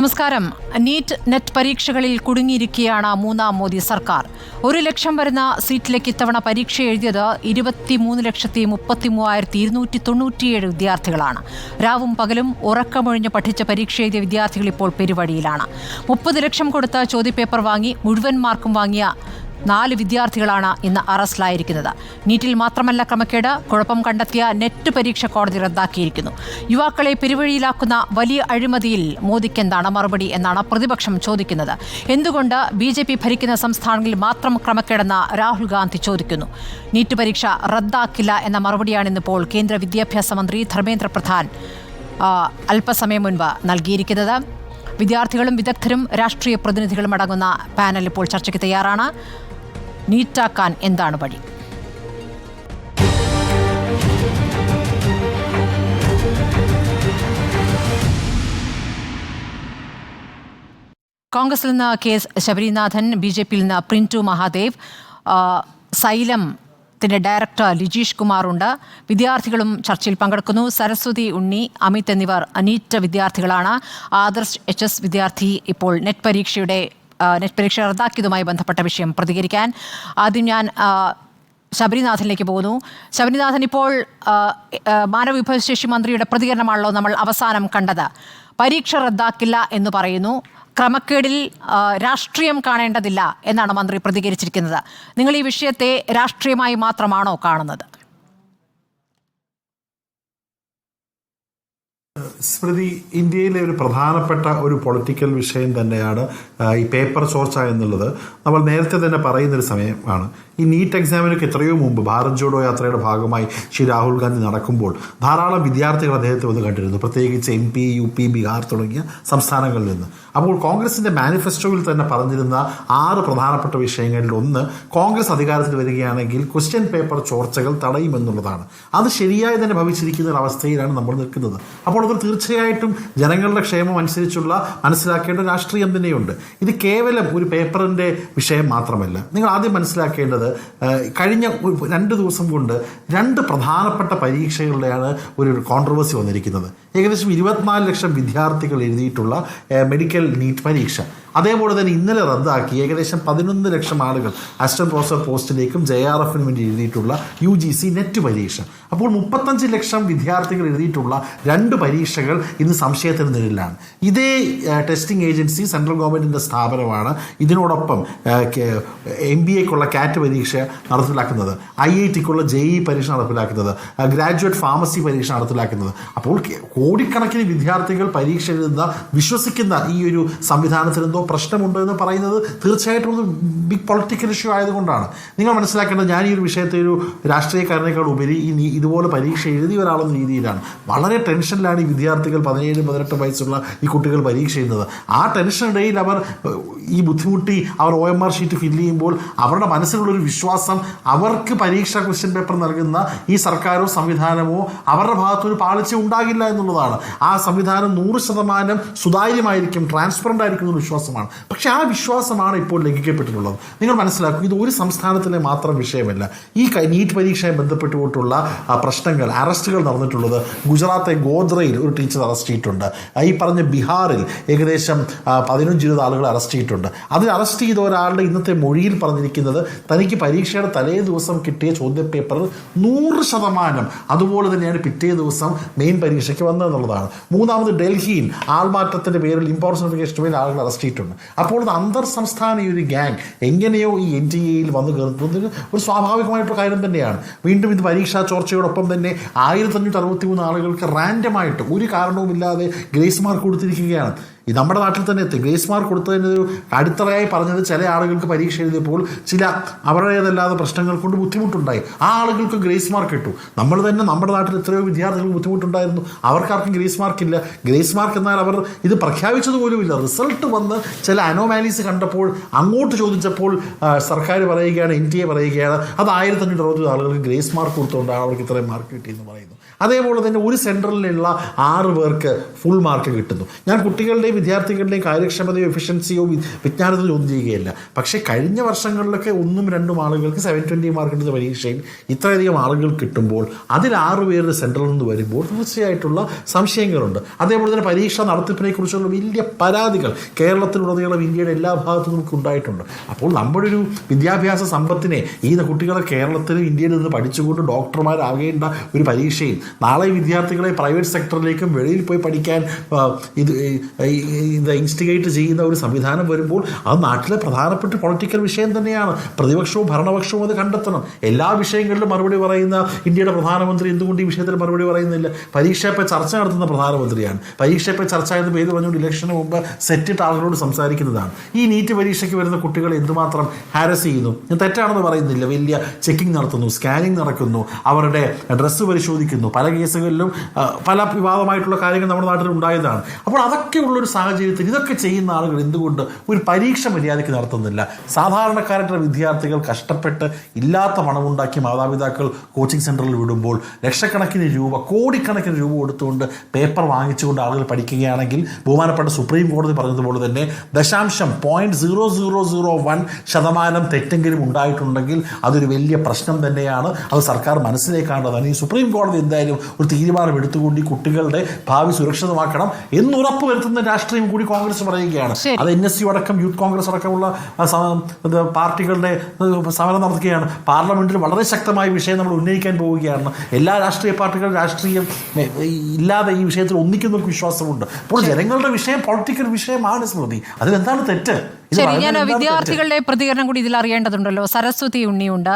നമസ്കാരം. NEET net പരീക്ഷകളിൽ കുടുങ്ങിയിരിക്കുകയാണ് മൂന്നാം മോദി സർക്കാർ. 1 ലക്ഷം വരുന്ന സീറ്റിലേക്ക് ഇത്തവണ പരീക്ഷ എഴുതിയത് 23,33,297 വിദ്യാർത്ഥികളാണ്. രാവും പകലും ഉറക്കമൊഴിഞ്ഞ് പഠിച്ച് പരീക്ഷ എഴുതിയ വിദ്യാർത്ഥികൾ ഇപ്പോൾ പെരുവഴിയിലാണ്. 30 ലക്ഷം കൊടുത്ത് ചോദ്യപേപ്പർ വാങ്ങി മുഴുവൻ മാർക്കും വാങ്ങിയ 4 വിദ്യാർത്ഥികളാണ് ഇന്ന് അറസ്റ്റിലായിരിക്കുന്നത്. നീറ്റിൽ മാത്രമല്ല ക്രമക്കേട്, കുഴപ്പം കണ്ടെത്തിയ നെറ്റ് പരീക്ഷ കോടതി റദ്ദാക്കിയിരിക്കുന്നു. യുവാക്കളെ പെരുവഴിയിലാക്കുന്ന വലിയ അഴിമതിയിൽ മോദിക്ക് എന്താണ് മറുപടി എന്നാണ് പ്രതിപക്ഷം ചോദിക്കുന്നത്. എന്തുകൊണ്ട് BJP ഭരിക്കുന്ന സംസ്ഥാനങ്ങളിൽ മാത്രം ക്രമക്കേടെന്ന് രാഹുൽ ഗാന്ധി ചോദിക്കുന്നു. നീറ്റ് പരീക്ഷ റദ്ദാക്കില്ല എന്ന മറുപടിയാണിന്നിപ്പോൾ കേന്ദ്ര വിദ്യാഭ്യാസ മന്ത്രി ധർമ്മേന്ദ്ര പ്രധാൻ അല്പസമയം മുൻപ് നൽകിയിരിക്കുന്നത്. വിദ്യാർത്ഥികളും വിദഗ്ധരും രാഷ്ട്രീയ പ്രതിനിധികളും അടങ്ങുന്ന പാനൽ ഇപ്പോൾ ചർച്ചയ്ക്ക് തയ്യാറാണ്. നീറ്റാക്കാൻ എന്താണ് വഴി? കോൺഗ്രസിൽ നിന്ന് KS ശബരിനാഥൻ, BJPയിൽ നിന്ന് പ്രിൻറ്റു മഹാദേവ്, സൈലം ഡയറക്ടർ ലിജീഷ് കുമാറുണ്ട്. വിദ്യാർത്ഥികളും ചർച്ചയിൽ പങ്കെടുക്കുന്നു. സരസ്വതി ഉണ്ണി, അമിത് എന്നിവർ നീറ്റ് വിദ്യാർത്ഥികളാണ്. ആദർശ് HS വിദ്യാർത്ഥി ഇപ്പോൾ നെറ്റ് പരീക്ഷ റദ്ദാക്കിയതുമായി ബന്ധപ്പെട്ട വിഷയം പ്രതികരിക്കാൻ. ആദ്യം ഞാൻ ശബരിനാഥനിലേക്ക് പോകുന്നു. ശബരിനാഥൻ, ഇപ്പോൾ മാനവവിഭവശേഷി മന്ത്രിയുടെ പ്രതികരണമാണല്ലോ നമ്മൾ അവസാനം കണ്ടത്. പരീക്ഷ റദ്ദാക്കില്ല എന്ന് പറയുന്നു. ക്രമക്കേടിൽ രാഷ്ട്രീയം കാണേണ്ടതില്ല എന്നാണ് മന്ത്രി പ്രതികരിച്ചിരിക്കുന്നത്. നിങ്ങൾ ഈ വിഷയത്തെ രാഷ്ട്രീയമായി മാത്രമാണോ കാണുന്നത്? സ്മൃതി, ഇന്ത്യയിലെ ഒരു പ്രധാനപ്പെട്ട ഒരു പൊളിറ്റിക്കൽ വിഷയം തന്നെയാണ് ഈ പേപ്പർ ചോർച്ച എന്നുള്ളത്. നമ്മൾ നേരത്തെ തന്നെ പറയുന്നൊരു സമയമാണ്. ഈ നീറ്റ് എക്സാമിനൊക്കെ എത്രയോ മുമ്പ് ഭാരത് ജോഡോ യാത്രയുടെ ഭാഗമായി ശ്രീ രാഹുൽ ഗാന്ധി നടക്കുമ്പോൾ ധാരാളം വിദ്യാർത്ഥികൾ അദ്ദേഹത്തെ വന്ന് കണ്ടിരുന്നു, പ്രത്യേകിച്ച് MP, UP, ബീഹാർ തുടങ്ങിയ സംസ്ഥാനങ്ങളിൽ നിന്ന്. അപ്പോൾ കോൺഗ്രസിന്റെ മാനിഫെസ്റ്റോയിൽ തന്നെ പറഞ്ഞിരുന്ന 6 പ്രധാനപ്പെട്ട വിഷയങ്ങളിൽ ഒന്ന്, കോൺഗ്രസ് അധികാരത്തിൽ വരികയാണെങ്കിൽ ക്വസ്റ്റ്യൻ പേപ്പർ ചോർച്ചകൾ തടയുമെന്നുള്ളതാണ്. അത് ശരിയായി തന്നെ ഭവിച്ചിരിക്കുന്ന ഒരു അവസ്ഥയിലാണ് നമ്മൾ നിൽക്കുന്നത്. അപ്പോൾ അത് തീർച്ചയായിട്ടും ജനങ്ങളുടെ ക്ഷേമം അനുസരിച്ചുള്ള മനസ്സിലാക്കേണ്ട രാഷ്ട്രീയം തന്നെയുണ്ട്. ഇത് കേവലം ഒരു പേപ്പറിന്റെ വിഷയം മാത്രമല്ല. നിങ്ങൾ ആദ്യം മനസ്സിലാക്കേണ്ടത്, കഴിഞ്ഞ 2 ദിവസം കൊണ്ട് 2 പ്രധാനപ്പെട്ട പരീക്ഷകളുടെയാണ് ഒരു കോൺട്രവേഴ്സി വന്നിരിക്കുന്നത്. ഏകദേശം 24 ലക്ഷം വിദ്യാർത്ഥികൾ എഴുതിയിട്ടുള്ള മെഡിക്കൽ നീറ്റ് പരീക്ഷ, അതേപോലെ തന്നെ ഇന്നലെ റദ്ദാക്കി ഏകദേശം 11 ലക്ഷം ആളുകൾ അസിസ്റ്റന്റ് പ്രൊഫസർ പോസ്റ്റിലേക്കും JRFന് വേണ്ടി എഴുതിയിട്ടുള്ള UGC നെറ്റ് പരീക്ഷ. അപ്പോൾ 35 ലക്ഷം വിദ്യാർത്ഥികൾ എഴുതിയിട്ടുള്ള 2 പരീക്ഷകൾ ഇന്ന് സംശയത്തിന് നിഴലിലാണ്. ഇതേ ടെസ്റ്റിംഗ് ഏജൻസി സെൻട്രൽ ഗവൺമെൻറ്റിൻ്റെ സ്ഥാപനമാണ് ഇതിനോടൊപ്പം MBAക്കുള്ള CAT പരീക്ഷ നടപ്പിലാക്കുന്നത്, IITക്കുള്ള JEE പരീക്ഷ നടപ്പിലാക്കുന്നത്, ഗ്രാജുവേറ്റ് ഫാർമസി പരീക്ഷ നടപ്പിലാക്കുന്നത്. അപ്പോൾ കോടിക്കണക്കിന് വിദ്യാർത്ഥികൾ പരീക്ഷ എഴുതുന്ന, വിശ്വസിക്കുന്ന ഈ ഒരു സംവിധാനത്തിന് പ്രശ്നമുണ്ട് എന്ന് പറയുന്നത് തീർച്ചയായിട്ടും ഒരു ബിഗ് പൊളിറ്റിക്കൽ ഇഷ്യൂ ആയതുകൊണ്ടാണ്. നിങ്ങൾ മനസ്സിലാക്കേണ്ടത്, ഞാൻ ഈ ഒരു വിഷയത്തെ ഒരു രാഷ്ട്രീയക്കാരനേക്കാൾ ഉപരി ഇതുപോലെ പരീക്ഷ എഴുതിയ ഒരാളെന്ന രീതിയിലാണ്. വളരെ ടെൻഷനിലാണ് ഈ വിദ്യാർത്ഥികൾ, 17-18 വയസ്സുള്ള ഈ കുട്ടികൾ പരീക്ഷ എഴുതുന്നത്. ആ ടെൻഷനിടയിൽ അവർ ഈ ബുദ്ധിമുട്ടി അവർ OMR ഷീറ്റ് ഫില്ല് ചെയ്യുമ്പോൾ അവരുടെ മനസ്സിലുള്ളൊരു വിശ്വാസം, അവർക്ക് പരീക്ഷാ ക്വസ്റ്റ്യൻ പേപ്പർ നൽകുന്ന ഈ സർക്കാരോ സംവിധാനമോ അവരുടെ ഭാഗത്തൊരു പാളിച്ച ഉണ്ടാകില്ല എന്നുള്ളതാണ്. ആ സംവിധാനം 100% സുതാര്യമായിരിക്കും, ട്രാൻസ്പെറൻ്റ് ആയിരിക്കും എന്ന വിശ്വാസമാണ്. പക്ഷെ ആ വിശ്വാസമാണ് ഇപ്പോൾ ലംഘിക്കപ്പെട്ടിട്ടുള്ളത്. നിങ്ങൾ മനസ്സിലാക്കും, ഇത് ഒരു സംസ്ഥാനത്തിലെ മാത്രം വിഷയമല്ല. ഈ നീറ്റ് പരീക്ഷയെ ബന്ധപ്പെട്ടുകൊണ്ടുള്ള പ്രശ്നങ്ങൾ, അറസ്റ്റുകൾ നടന്നിട്ടുള്ളത് ഗുജറാത്തെ ഗോദ്രയിൽ ഒരു ടീച്ചർ അറസ്റ്റ് ചെയ്തിട്ടുണ്ട്. ഈ പറഞ്ഞ ബീഹാറിൽ ഏകദേശം 15-20 ആളുകൾ അറസ്റ്റ് ചെയ്തിട്ടുണ്ട്. അതിൽ അറസ്റ്റ് ചെയ്ത ഒരാളുടെ ഇന്നത്തെ മൊഴിയിൽ പറഞ്ഞിരിക്കുന്നത്, തനിക്ക് പരീക്ഷയുടെ തലേ ദിവസം കിട്ടിയ ചോദ്യപേപ്പർ 100% അതുപോലെ തന്നെയാണ് പിറ്റേ ദിവസം മെയിൻ പരീക്ഷയ്ക്ക് വന്നതെന്നുള്ളതാണ്. മൂന്നാമത്, ഡൽഹിയിൽ ആൾമാറ്റത്തിൻ്റെ പേരിൽ ഇമ്പോർട്ടൻറ്റിഫിക്കേഷന് പേരിൽ ആളുകൾ അറസ്റ്റ് ചെയ്തിട്ടുണ്ട്. അപ്പോൾ അന്തർ സംസ്ഥാന ഈ ഒരു ഗ്യാങ് എങ്ങനെയോ ഈ NTA വന്നു കയറുന്നത് ഒരു സ്വാഭാവികമായിട്ടുള്ള കാര്യം തന്നെയാണ്. വീണ്ടും ഇത് പരീക്ഷാ ചോർച്ചയോടൊപ്പം തന്നെ 1563 ആളുകൾക്ക് റാൻഡമായിട്ട് ഒരു കാരണവുമില്ലാതെ ഗ്രേസ് മാർക്ക് കൊടുത്തിരിക്കുകയാണ്. ഈ നമ്മുടെ നാട്ടിൽ തന്നെ ഗ്രേസ് മാർക്ക് കൊടുത്തതിനൊരു അടിത്തറയായി പറഞ്ഞത്, ചില ആളുകൾക്ക് പരീക്ഷ എഴുതിയപ്പോൾ ചില അവരുടേതല്ലാതെ പ്രശ്നങ്ങൾ കൊണ്ട് ബുദ്ധിമുട്ടുണ്ടായി, ആ ആളുകൾക്ക് ഗ്രേസ് മാർക്ക് കിട്ടു. നമ്മൾ തന്നെ നമ്മുടെ നാട്ടിൽ എത്രയോ വിദ്യാർത്ഥികൾക്ക് ബുദ്ധിമുട്ടുണ്ടായിരുന്നു, അവർക്കാർക്കും ഗ്രേസ് മാർക്കില്ല. ഗ്രേസ് മാർക്ക് എന്നാൽ അവർ ഇത് പ്രഖ്യാപിച്ചതുപോലുമില്ല. റിസൾട്ട് വന്ന് ചില അനോമാലീസ് കണ്ടപ്പോൾ അങ്ങോട്ട് ചോദിച്ചപ്പോൾ സർക്കാർ പറയുകയാണ്, NTA പറയുകയാണ്, അത് 1560 ആളുകൾക്ക് ഗ്രേസ് മാർക്ക് കൊടുത്തുകൊണ്ടാണ് അവർക്ക് ഇത്രയും മാർക്ക് കിട്ടിയെന്ന് പറയുന്നു. അതേപോലെ തന്നെ ഒരു സെൻട്രലിലുള്ള 6 പേർക്ക് ഫുൾ മാർക്ക് കിട്ടുന്നു. ഞാൻ കുട്ടികളുടെയും വിദ്യാർത്ഥികളുടെയും കാര്യക്ഷമതയോ എഫിഷ്യൻസിയോ വിജ്ഞാനത്തിലോ ഒന്നും ചെയ്യുകയില്ല. പക്ഷേ കഴിഞ്ഞ വർഷങ്ങളിലൊക്കെ 1-2 ആളുകൾക്ക് 720 മാർക്ക് കിട്ടുന്ന പരീക്ഷയിൽ ഇത്രയധികം ആളുകൾ കിട്ടുമ്പോൾ അതിൽ 6 പേര് സെൻട്രലിൽ നിന്ന് വരുമ്പോൾ തീർച്ചയായിട്ടുള്ള സംശയങ്ങളുണ്ട്. അതേപോലെ തന്നെ പരീക്ഷാ നടത്തിപ്പിനെ കുറിച്ചുള്ള വലിയ പരാതികൾ കേരളത്തിലുടനീളം ഇന്ത്യയുടെ എല്ലാ ഭാഗത്തും നമുക്ക് ഉണ്ടായിട്ടുണ്ട്. അപ്പോൾ നമ്മുടെ ഒരു വിദ്യാഭ്യാസ സമ്പത്തിനെ ഈ കുട്ടികളെ കേരളത്തിലും ഇന്ത്യയിൽ നിന്ന് പഠിച്ചുകൊണ്ട് ഡോക്ടർമാരാകേണ്ട ഒരു പരീക്ഷയിൽ നാളെ വിദ്യാർത്ഥികളെ പ്രൈവറ്റ് സെക്ടറിലേക്കും വെളിയിൽ പോയി പഠിക്കാൻ ഇത് ഇൻസ്റ്റിഗേറ്റ് ചെയ്യുന്ന ഒരു സംവിധാനം വരുമ്പോൾ അത് നാട്ടിലെ പ്രധാനപ്പെട്ട പൊളിറ്റിക്കൽ വിഷയം തന്നെയാണ്. പ്രതിപക്ഷവും ഭരണപക്ഷവും അത് കണ്ടെത്തണം. എല്ലാ വിഷയങ്ങളിലും മറുപടി പറയുന്ന ഇന്ത്യയുടെ പ്രധാനമന്ത്രി എന്തുകൊണ്ട് ഈ വിഷയത്തിൽ മറുപടി പറയുന്നില്ല? പരീക്ഷയപ്പോൾ ചർച്ച നടത്തുന്ന പ്രധാനമന്ത്രിയാണ്. പരീക്ഷയപ്പോൾ ചർച്ച എന്ന് പേര് പറഞ്ഞുകൊണ്ട് ഇലക്ഷന് മുമ്പ് സെറ്റിട്ട് ആളുകളോട് സംസാരിക്കുന്നതാണ്. ഈ നീറ്റ് പരീക്ഷയ്ക്ക് വരുന്ന കുട്ടികളെ എന്തുമാത്രം ഹാരസ് ചെയ്യുന്നു. ഞാൻ തെറ്റാണെന്ന് പറയുന്നില്ല. വലിയ ചെക്കിംഗ് നടത്തുന്നു, സ്കാനിങ് നടക്കുന്നു, അവരുടെ ഡ്രസ്സ് പരിശോധിക്കുന്നു. പല കേസുകളിലും പല വിവാദമായിട്ടുള്ള കാര്യങ്ങൾ നമ്മുടെ നാട്ടിൽ ഉണ്ടായതാണ്. അപ്പോൾ അതൊക്കെയുള്ളൊരു സാഹചര്യത്തിൽ ഇതൊക്കെ ചെയ്യുന്ന ആളുകൾ എന്തുകൊണ്ട് ഒരു പരീക്ഷ മര്യാദയ്ക്ക് നടത്തുന്നില്ല? സാധാരണക്കാരായിട്ടുള്ള വിദ്യാർത്ഥികൾ കഷ്ടപ്പെട്ട് ഇല്ലാത്ത പണമുണ്ടാക്കി മാതാപിതാക്കൾ കോച്ചിങ് സെൻ്ററിൽ വിടുമ്പോൾ ലക്ഷക്കണക്കിന് രൂപ, കോടിക്കണക്കിന് രൂപ കൊടുത്തുകൊണ്ട് പേപ്പർ വാങ്ങിച്ചുകൊണ്ട് ആളുകൾ പഠിക്കുകയാണെങ്കിൽ ബഹുമാനപ്പെട്ട സുപ്രീം കോടതി പറഞ്ഞതുപോലെ തന്നെ 0.0001% തെറ്റെങ്കിലും ഉണ്ടായിട്ടുണ്ടെങ്കിൽ അതൊരു വലിയ പ്രശ്നം തന്നെയാണ്. അത് സർക്കാർ മനസ്സിലേക്കാണ്ടതാണ്. ഈ സുപ്രീം കോടതി എന്തായാലും ഒരു തീരുമാനം എടുത്തുകൊണ്ട് ഈ കുട്ടികളുടെ ഭാവി സുരക്ഷിതമാക്കണം എന്ന് ഉറപ്പ് വരുത്തുന്ന രാഷ്ട്രീയം കൂടി കോൺഗ്രസ് പറയുകയാണ്. അത് NSU അടക്കം യൂത്ത് കോൺഗ്രസ് അടക്കമുള്ള പാർട്ടികളുടെ സമരം നടത്തുകയാണ്. പാർലമെന്റിൽ വളരെ ശക്തമായ വിഷയം നമ്മൾ ഉന്നയിക്കാൻ പോവുകയാണ്. എല്ലാ രാഷ്ട്രീയ പാർട്ടികളും രാഷ്ട്രീയം ഇല്ലാതെ ഈ വിഷയത്തിൽ ഒന്നിക്കുന്ന വിശ്വാസമുണ്ട്. അപ്പോൾ ജനങ്ങളുടെ വിഷയം പൊളിറ്റിക്കൽ വിഷയമാണ് സ്മൃതി. അതിലെന്താണ് തെറ്റ്? ശരി, ഞാൻ വിദ്യാർത്ഥികളുടെ പ്രതികരണം കൂടി ഇതിൽ അറിയേണ്ടതുണ്ടല്ലോ. സരസ്വതി ഉണ്ണിയുണ്ട്,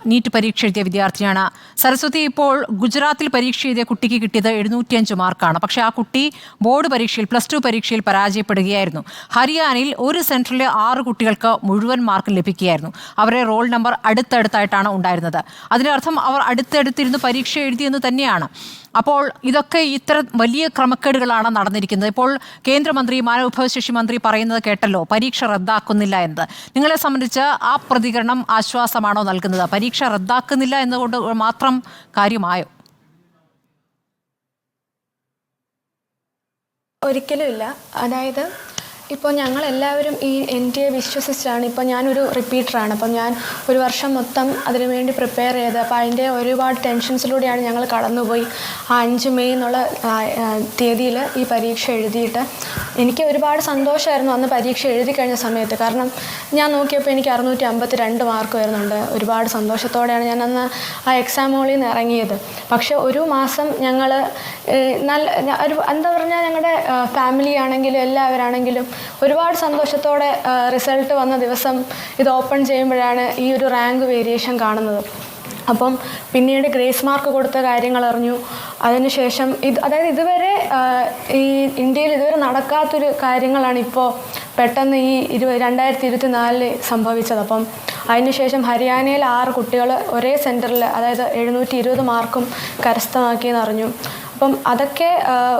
നീറ്റ് പരീക്ഷ എഴുതിയ വിദ്യാർത്ഥിയാണ്. സരസ്വതി, ഇപ്പോൾ ഗുജറാത്തിൽ പരീക്ഷ എഴുതിയ കുട്ടിക്ക് കിട്ടിയത് 705 മാർക്കാണ്. പക്ഷേ ആ കുട്ടി ബോർഡ് പരീക്ഷയിൽ +2 പരീക്ഷയിൽ പരാജയപ്പെടുകയായിരുന്നു. ഹരിയാനയിൽ ഒരു സെൻറ്ററിലെ 6 കുട്ടികൾക്ക് മുഴുവൻ മാർക്ക് ലഭിക്കുകയായിരുന്നു. അവരുടെ റോൾ നമ്പർ അടുത്തടുത്തായിട്ടാണ് ഉണ്ടായിരുന്നത്. അതിനർത്ഥം അവർ അടുത്തടുത്തിരുന്ന് പരീക്ഷ എഴുതിയെന്ന് തന്നെയാണ്. അപ്പോൾ ഇതൊക്കെ ഇത്ര വലിയ ക്രമക്കേടുകളാണ് നടന്നിരിക്കുന്നത്. ഇപ്പോൾ കേന്ദ്രമന്ത്രി, മാനവവിഭവശേഷി മന്ത്രി പറയുന്നത് കേട്ടല്ലോ, പരീക്ഷ റദ്ദാക്കുന്നില്ല എന്നത്. നിങ്ങളെ സംബന്ധിച്ച് ആ പ്രതികരണം ആശ്വാസമാണോ നൽകുന്നത്? പരീക്ഷ റദ്ദാക്കുന്നില്ല എന്നതുകൊണ്ട് മാത്രം കാര്യമായോ? ഒരിക്കലും ഇല്ല. അതായത് ഇപ്പോൾ ഞങ്ങളെല്ലാവരും ഈ NTA വിശ്വസിച്ചാണ്. ഇപ്പോൾ ഞാനൊരു റിപ്പീറ്ററാണ്. അപ്പം ഞാൻ ഒരു വർഷം മൊത്തം അതിനുവേണ്ടി പ്രിപ്പയർ ചെയ്ത്, അപ്പോൾ അതിൻ്റെ ഒരുപാട് ടെൻഷൻസിലൂടെയാണ് ഞങ്ങൾ കടന്നുപോയി. 5 മെയ് എന്നുള്ള തീയതിയിൽ ഈ പരീക്ഷ എഴുതിയിട്ട് എനിക്ക് ഒരുപാട് സന്തോഷമായിരുന്നു അന്ന് പരീക്ഷ എഴുതി കഴിഞ്ഞ സമയത്ത്. കാരണം ഞാൻ നോക്കിയപ്പോൾ എനിക്ക് 652 മാർക്ക് വരുന്നുണ്ട്. ഒരുപാട് സന്തോഷത്തോടെയാണ് ഞാൻ അന്ന് ആ എക്സാം ഹോളിൽ നിന്ന് ഇറങ്ങിയത്. പക്ഷേ ഒരു മാസം ഞങ്ങൾ നല്ല ഒരു എന്താ പറഞ്ഞാൽ ഞങ്ങളുടെ ഫാമിലി ആണെങ്കിലും എല്ലാവരാണെങ്കിലും ഒരുപാട് സന്തോഷത്തോടെ റിസൾട്ട് വന്ന ദിവസം ഇത് ഓപ്പൺ ചെയ്യുമ്പോഴാണ് ഈ ഒരു റാങ്ക് വേരിയേഷൻ കാണുന്നത്. അപ്പം പിന്നീട് ഗ്രേസ് മാർക്ക് കൊടുത്ത കാര്യങ്ങൾ അറിഞ്ഞു. അതിനുശേഷം അതായത് ഇതുവരെ ഈ ഇന്ത്യയിൽ ഇതുവരെ നടക്കാത്തൊരു കാര്യങ്ങളാണ് ഇപ്പോൾ പെട്ടെന്ന് ഈ 2024 സംഭവിച്ചത്. അപ്പം അതിനുശേഷം ഹരിയാനയിൽ 6 കുട്ടികൾ ഒരേ സെൻറ്ററിൽ, അതായത് 720 മാർക്കും കരസ്ഥമാക്കിയെന്ന് അറിഞ്ഞു. അപ്പം അതൊക്കെ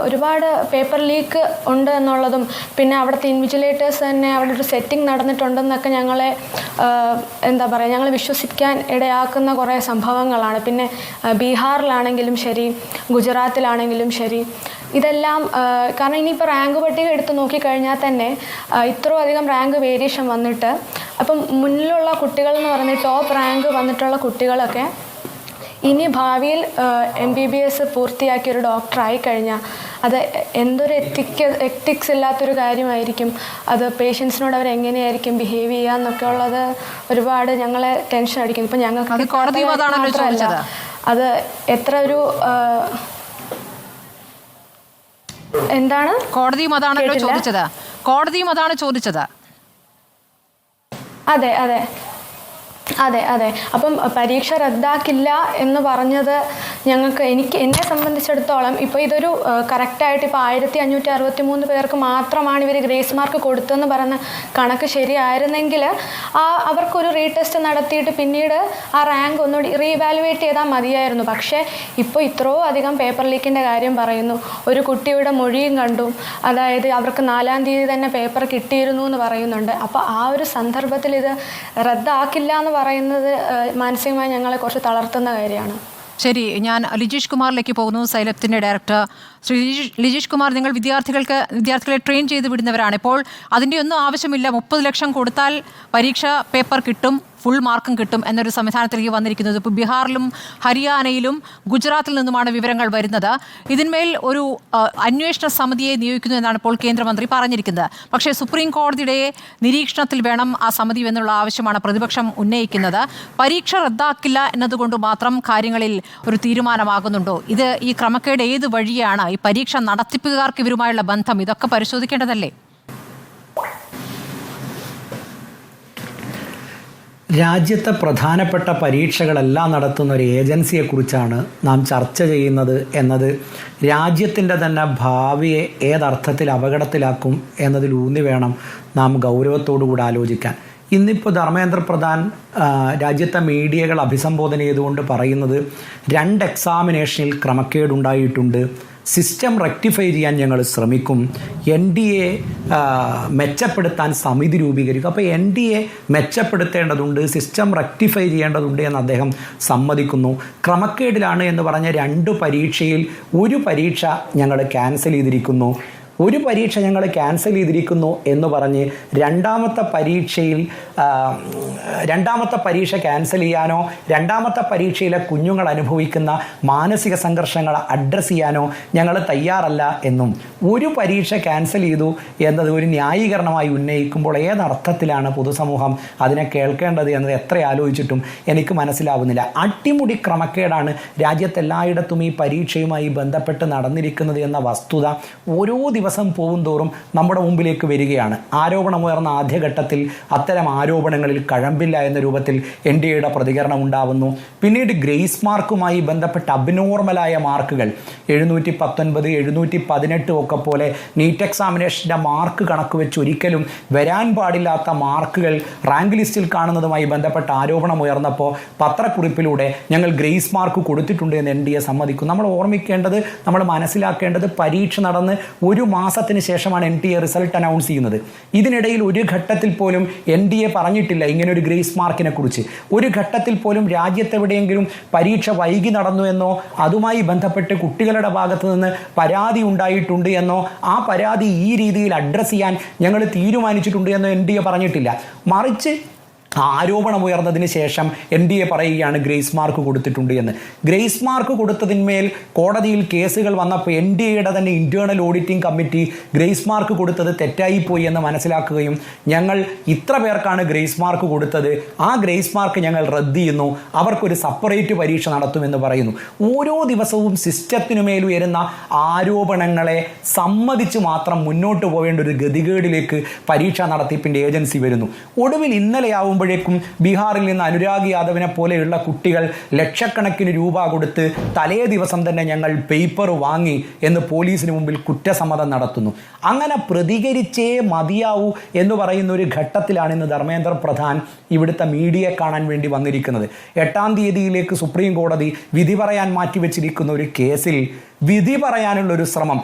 ഒരുപാട് പേപ്പർ ലീക്ക് ഉണ്ട് എന്നുള്ളതും, പിന്നെ അവിടുത്തെ ഇൻവിജിലേറ്റേഴ്സ് തന്നെ അവിടെ ഒരു സെറ്റിംഗ് നടന്നിട്ടുണ്ടെന്നൊക്കെ ഞങ്ങളെ എന്താ പറയുക, ഞങ്ങൾ വിശ്വസിക്കാൻ ഇടയാക്കുന്ന കുറേ സംഭവങ്ങളാണ്. പിന്നെ ബീഹാറിലാണെങ്കിലും ശരി, ഗുജറാത്തിലാണെങ്കിലും ശരി, ഇതെല്ലാം കാരണം ഇനിയിപ്പോൾ റാങ്ക് പട്ടിക എടുത്ത് നോക്കിക്കഴിഞ്ഞാൽ തന്നെ ഇത്രയും അധികം റാങ്ക് വേരിയേഷൻ വന്നിട്ട്, അപ്പം മുന്നിലുള്ള കുട്ടികൾ എന്ന് പറയുന്നത് ടോപ്പ് റാങ്ക് വന്നിട്ടുള്ള കുട്ടികളൊക്കെ ഇനി ഭാവിയിൽ MBBS പൂർത്തിയാക്കിയൊരു ഡോക്ടറായി കഴിഞ്ഞാൽ അത് എന്തൊരു എത്തിക്സ് ഇല്ലാത്തൊരു കാര്യമായിരിക്കും. അത് പേഷ്യൻസിനോട് അവർ എങ്ങനെയായിരിക്കും ബിഹേവ് ചെയ്യുക എന്നൊക്കെ ഉള്ളത് ഒരുപാട് ഞങ്ങളെ ടെൻഷൻ അടിക്കുന്നു. ഇപ്പം ഞങ്ങൾക്ക് മാത്രമല്ല, അത് എത്ര ഒരു എന്താണ് കോടതിയും അതാണല്ലോ ചോദിച്ചത്. കോടതിയും അതാണ് ചോദിച്ചത്. അതെ അതെ അതെ അതെ അപ്പം പരീക്ഷ റദ്ദാക്കില്ല എന്ന് പറഞ്ഞത് എന്നെ സംബന്ധിച്ചിടത്തോളം ഇപ്പോൾ ഇതൊരു കറക്റ്റായിട്ട് ഇപ്പോൾ 1563 പേർക്ക് മാത്രമാണ് ഇവർ ഗ്രേസ് മാർക്ക് കൊടുത്തതെന്ന് പറയുന്ന കണക്ക് ശരിയായിരുന്നെങ്കിൽ അവർക്കൊരു റീടെസ്റ്റ് നടത്തിയിട്ട് പിന്നീട് ആ റാങ്ക് ഒന്നുകൂടി റീവാലുവേറ്റ് ചെയ്താൽ മതിയായിരുന്നു. പക്ഷേ ഇപ്പോൾ ഇത്രയോ അധികം പേപ്പർ ലീക്കിൻ്റെ കാര്യം പറയുന്നു. ഒരു കുട്ടിയുടെ മൊഴിയും കണ്ടു, അതായത് അവർക്ക് 4-ാം തീയതി തന്നെ പേപ്പർ കിട്ടിയിരുന്നു എന്ന് പറയുന്നുണ്ട്. അപ്പോൾ ആ ഒരു സന്ദർഭത്തിൽ ഇത് റദ്ദാക്കില്ല എന്ന് പറയുന്നത് മാനസികമായി ഞങ്ങളെ കുറച്ച് തളർത്തുന്ന കാര്യമാണ്. ശരി, ഞാൻ ലിജീഷ് കുമാറിലേക്ക് പോകുന്നു, സൈലത്തിൻ്റെ ഡയറക്ടർ. ശ്രീ ലിജീഷ് കുമാർ, നിങ്ങൾ വിദ്യാർത്ഥികളെ ട്രെയിൻ ചെയ്ത് വിടുന്നവരാണ്. ഇപ്പോൾ അതിൻ്റെ ഒന്നും ആവശ്യമില്ല, 30 ലക്ഷം കൊടുത്താൽ പരീക്ഷ പേപ്പർ കിട്ടും, ഫുൾ മാർക്കും കിട്ടും എന്നൊരു സംവിധാനത്തിലേക്ക് വന്നിരിക്കുന്നത്. ഇപ്പോൾ ബീഹാറിലും ഹരിയാനയിലും ഗുജറാത്തിൽ നിന്നുമാണ് വിവരങ്ങൾ വരുന്നത്. ഇതിന്മേൽ ഒരു അന്വേഷണ സമിതിയെ നിയോഗിക്കുന്നു എന്നാണ് ഇപ്പോൾ കേന്ദ്രമന്ത്രി പറഞ്ഞിരിക്കുന്നത്. പക്ഷേ സുപ്രീം കോടതിയുടെ നിരീക്ഷണത്തിൽ വേണം ആ സമിതി എന്നുള്ള ആവശ്യമാണ് പ്രതിപക്ഷം ഉന്നയിക്കുന്നത്. പരീക്ഷ റദ്ദാക്കില്ല എന്നതുകൊണ്ട് മാത്രം കാര്യങ്ങളിൽ ഒരു തീരുമാനമാകുന്നുണ്ടോ? ഇത് ഈ ക്രമക്കേട് ഏത് വഴിയാണ്? ഈ പരീക്ഷ നടത്തിപ്പുകാർക്ക് ഇവരുമായുള്ള ബന്ധം, ഇതൊക്കെ പരിശോധിക്കേണ്ടതല്ലേ? രാജ്യത്തെ പ്രധാനപ്പെട്ട പരീക്ഷകളെല്ലാം നടത്തുന്ന ഒരു ഏജൻസിയെക്കുറിച്ചാണ് നാം ചർച്ച ചെയ്യുന്നത് എന്നത് രാജ്യത്തിൻ്റെ തന്നെ ഭാവിയെ ഏതർത്ഥത്തിൽ അപകടത്തിലാക്കും എന്നതിലൂന്നി വേണം നാം ഗൗരവത്തോടുകൂടി ആലോചിക്കാൻ. ഇന്നിപ്പോൾ ധർമ്മേന്ദ്ര പ്രധാൻ രാജ്യത്തെ മീഡിയകൾ അഭിസംബോധന ചെയ്തുകൊണ്ട് പറയുന്നത് 2 എക്സാമിനേഷനിൽ ക്രമക്കേടുണ്ടായിട്ടുണ്ട്, സിസ്റ്റം റെക്ടിഫൈ ചെയ്യാൻ ഞങ്ങൾ ശ്രമിക്കും, NDA മെച്ചപ്പെടുത്താൻ സമിതി രൂപീകരിക്കും. അപ്പോൾ NDA മെച്ചപ്പെടുത്തേണ്ടതുണ്ട്, സിസ്റ്റം റെക്ടിഫൈ ചെയ്യേണ്ടതുണ്ട് എന്ന് അദ്ദേഹം സമ്മതിക്കുന്നു. ക്രമക്കേടിലാണ് എന്ന് പറഞ്ഞ 2 പരീക്ഷയിൽ ഒരു പരീക്ഷ ഞങ്ങൾ ക്യാൻസൽ ചെയ്തിരിക്കുന്നു, ഒരു പരീക്ഷ ഞങ്ങൾ ക്യാൻസൽ ചെയ്തിരിക്കുന്നു എന്ന് പറഞ്ഞ് രണ്ടാമത്തെ പരീക്ഷ ക്യാൻസൽ ചെയ്യാനോ രണ്ടാമത്തെ പരീക്ഷയിലെ കുഞ്ഞുങ്ങൾ അനുഭവിക്കുന്ന മാനസിക സംഘർഷങ്ങൾ അഡ്രസ്സ് ചെയ്യാനോ ഞങ്ങൾ തയ്യാറല്ല എന്നും, ഒരു പരീക്ഷ ക്യാൻസൽ ചെയ്തു എന്നത് ഒരു ന്യായീകരണമായി ഉന്നയിക്കുമ്പോൾ ഏതർത്ഥത്തിലാണ് പൊതുസമൂഹം അതിനെ കേൾക്കേണ്ടത് എന്നത് എത്ര ആലോചിച്ചിട്ടും എനിക്ക് മനസ്സിലാവുന്നില്ല. അട്ടിമുടി ക്രമക്കേടാണ് രാജ്യത്തെല്ലായിടത്തും ഈ പരീക്ഷയുമായി ബന്ധപ്പെട്ട് നടന്നിരിക്കുന്നത് എന്ന വസ്തുത ഓരോ ദിവസം പോകും തോറും നമ്മുടെ മുമ്പിലേക്ക് വരികയാണ്. ആരോപണമുയർന്ന ആദ്യഘട്ടത്തിൽ അത്തരം ആരോപണങ്ങളിൽ കഴമ്പില്ല എന്ന രൂപത്തിൽ NDAയുടെ പ്രതികരണം ഉണ്ടാവുന്നു. പിന്നീട് ഗ്രേസ് മാർക്കുമായി ബന്ധപ്പെട്ട അബ്നോർമലായ മാർക്കുകൾ 719, 718 ഒക്കെ പോലെ നീറ്റ് എക്സാമിനേഷൻ്റെ മാർക്ക് കണക്ക് വെച്ച് ഒരിക്കലും വരാൻ പാടില്ലാത്ത മാർക്കുകൾ റാങ്ക് ലിസ്റ്റിൽ കാണുന്നതുമായി ബന്ധപ്പെട്ട ആരോപണം ഉയർന്നപ്പോൾ പത്രക്കുറിപ്പിലൂടെ ഞങ്ങൾ ഗ്രേസ് മാർക്ക് കൊടുത്തിട്ടുണ്ട് എന്ന് NDA സമ്മതിക്കും. നമ്മൾ ഓർമ്മിക്കേണ്ടത്, നമ്മൾ മനസ്സിലാക്കേണ്ടത്, പരീക്ഷ നടന്ന് ഒരു മാസത്തിന് ശേഷമാണ് NTA റിസൾട്ട് അനൗൺസ് ചെയ്യുന്നത്. ഇതിനിടയിൽ ഒരു ഘട്ടത്തിൽ പോലും NDA പറഞ്ഞിട്ടില്ല ഇങ്ങനൊരു ഗ്രേസ് മാർക്കിനെ കുറിച്ച്. ഒരു ഘട്ടത്തിൽ പോലും രാജ്യത്തെവിടെയെങ്കിലും പരീക്ഷ വൈകി നടന്നു എന്നോ അതുമായി ബന്ധപ്പെട്ട് കുട്ടികളുടെ ഭാഗത്ത് നിന്ന് പരാതി ഉണ്ടായിട്ടുണ്ട് എന്നോ ആ പരാതി ഈ രീതിയിൽ അഡ്രസ്സ് ചെയ്യാൻ ഞങ്ങൾ തീരുമാനിച്ചിട്ടുണ്ട് എന്നോ NDA പറഞ്ഞിട്ടില്ല. മറിച്ച് ആരോപണമുയർന്നതിന് ശേഷം NDA പറയുകയാണ് ഗ്രേസ് മാർക്ക് കൊടുത്തിട്ടുണ്ട് എന്ന്. ഗ്രേസ് മാർക്ക് കൊടുത്തതിന്മേൽ കോടതിയിൽ കേസുകൾ വന്നപ്പോൾ NDAയുടെ തന്നെ internal auditing committee grace mark കൊടുത്തത് തെറ്റായിപ്പോയി എന്ന് മനസ്സിലാക്കുകയും ഞങ്ങൾ ഇത്ര പേർക്കാണ് ഗ്രേസ് മാർക്ക് കൊടുത്തത്, ആ ഗ്രേസ് മാർക്ക് ഞങ്ങൾ റദ്ദ് ചെയ്യുന്നു, അവർക്കൊരു സെപ്പറേറ്റ് പരീക്ഷ നടത്തുമെന്ന് പറയുന്നു. ഓരോ ദിവസവും സിസ്റ്റത്തിനുമേൽ ഉയരുന്ന ആരോപണങ്ങളെ സമ്മതിച്ച് മാത്രം മുന്നോട്ട് പോവേണ്ട ഒരു ഗതികേടിലേക്ക് പരീക്ഷാ നടത്തിപ്പിൻ്റെ ഏജൻസി വരുന്നു. ഒടുവിൽ ഇന്നലെയാവുമ്പോൾ ബീഹാറിൽ നിന്ന് അനുരാഗ് യാദവിനെ പോലെയുള്ള കുട്ടികൾ ലക്ഷക്കണക്കിന് രൂപ കൊടുത്ത് തലേ ദിവസം തന്നെ ഞങ്ങൾ പേപ്പർ വാങ്ങി എന്ന് പോലീസിന് മുമ്പിൽ കുറ്റസമ്മതം നടത്തുന്നു. അങ്ങനെ പ്രതികരിച്ചേ മതിയാവൂ എന്ന് പറയുന്ന ഒരു ഘട്ടത്തിലാണ് ഇന്ന് ധർമ്മേന്ദ്ര പ്രധാൻ ഇവിടുത്തെ മീഡിയയെ കാണാൻ വേണ്ടി വന്നിരിക്കുന്നത്. 8-ാം തീയതിയിലേക്ക് സുപ്രീം കോടതി വിധി പറയാൻ മാറ്റിവെച്ചിരിക്കുന്ന ഒരു കേസിൽ വിധി പറയാനുള്ളൊരു ശ്രമം,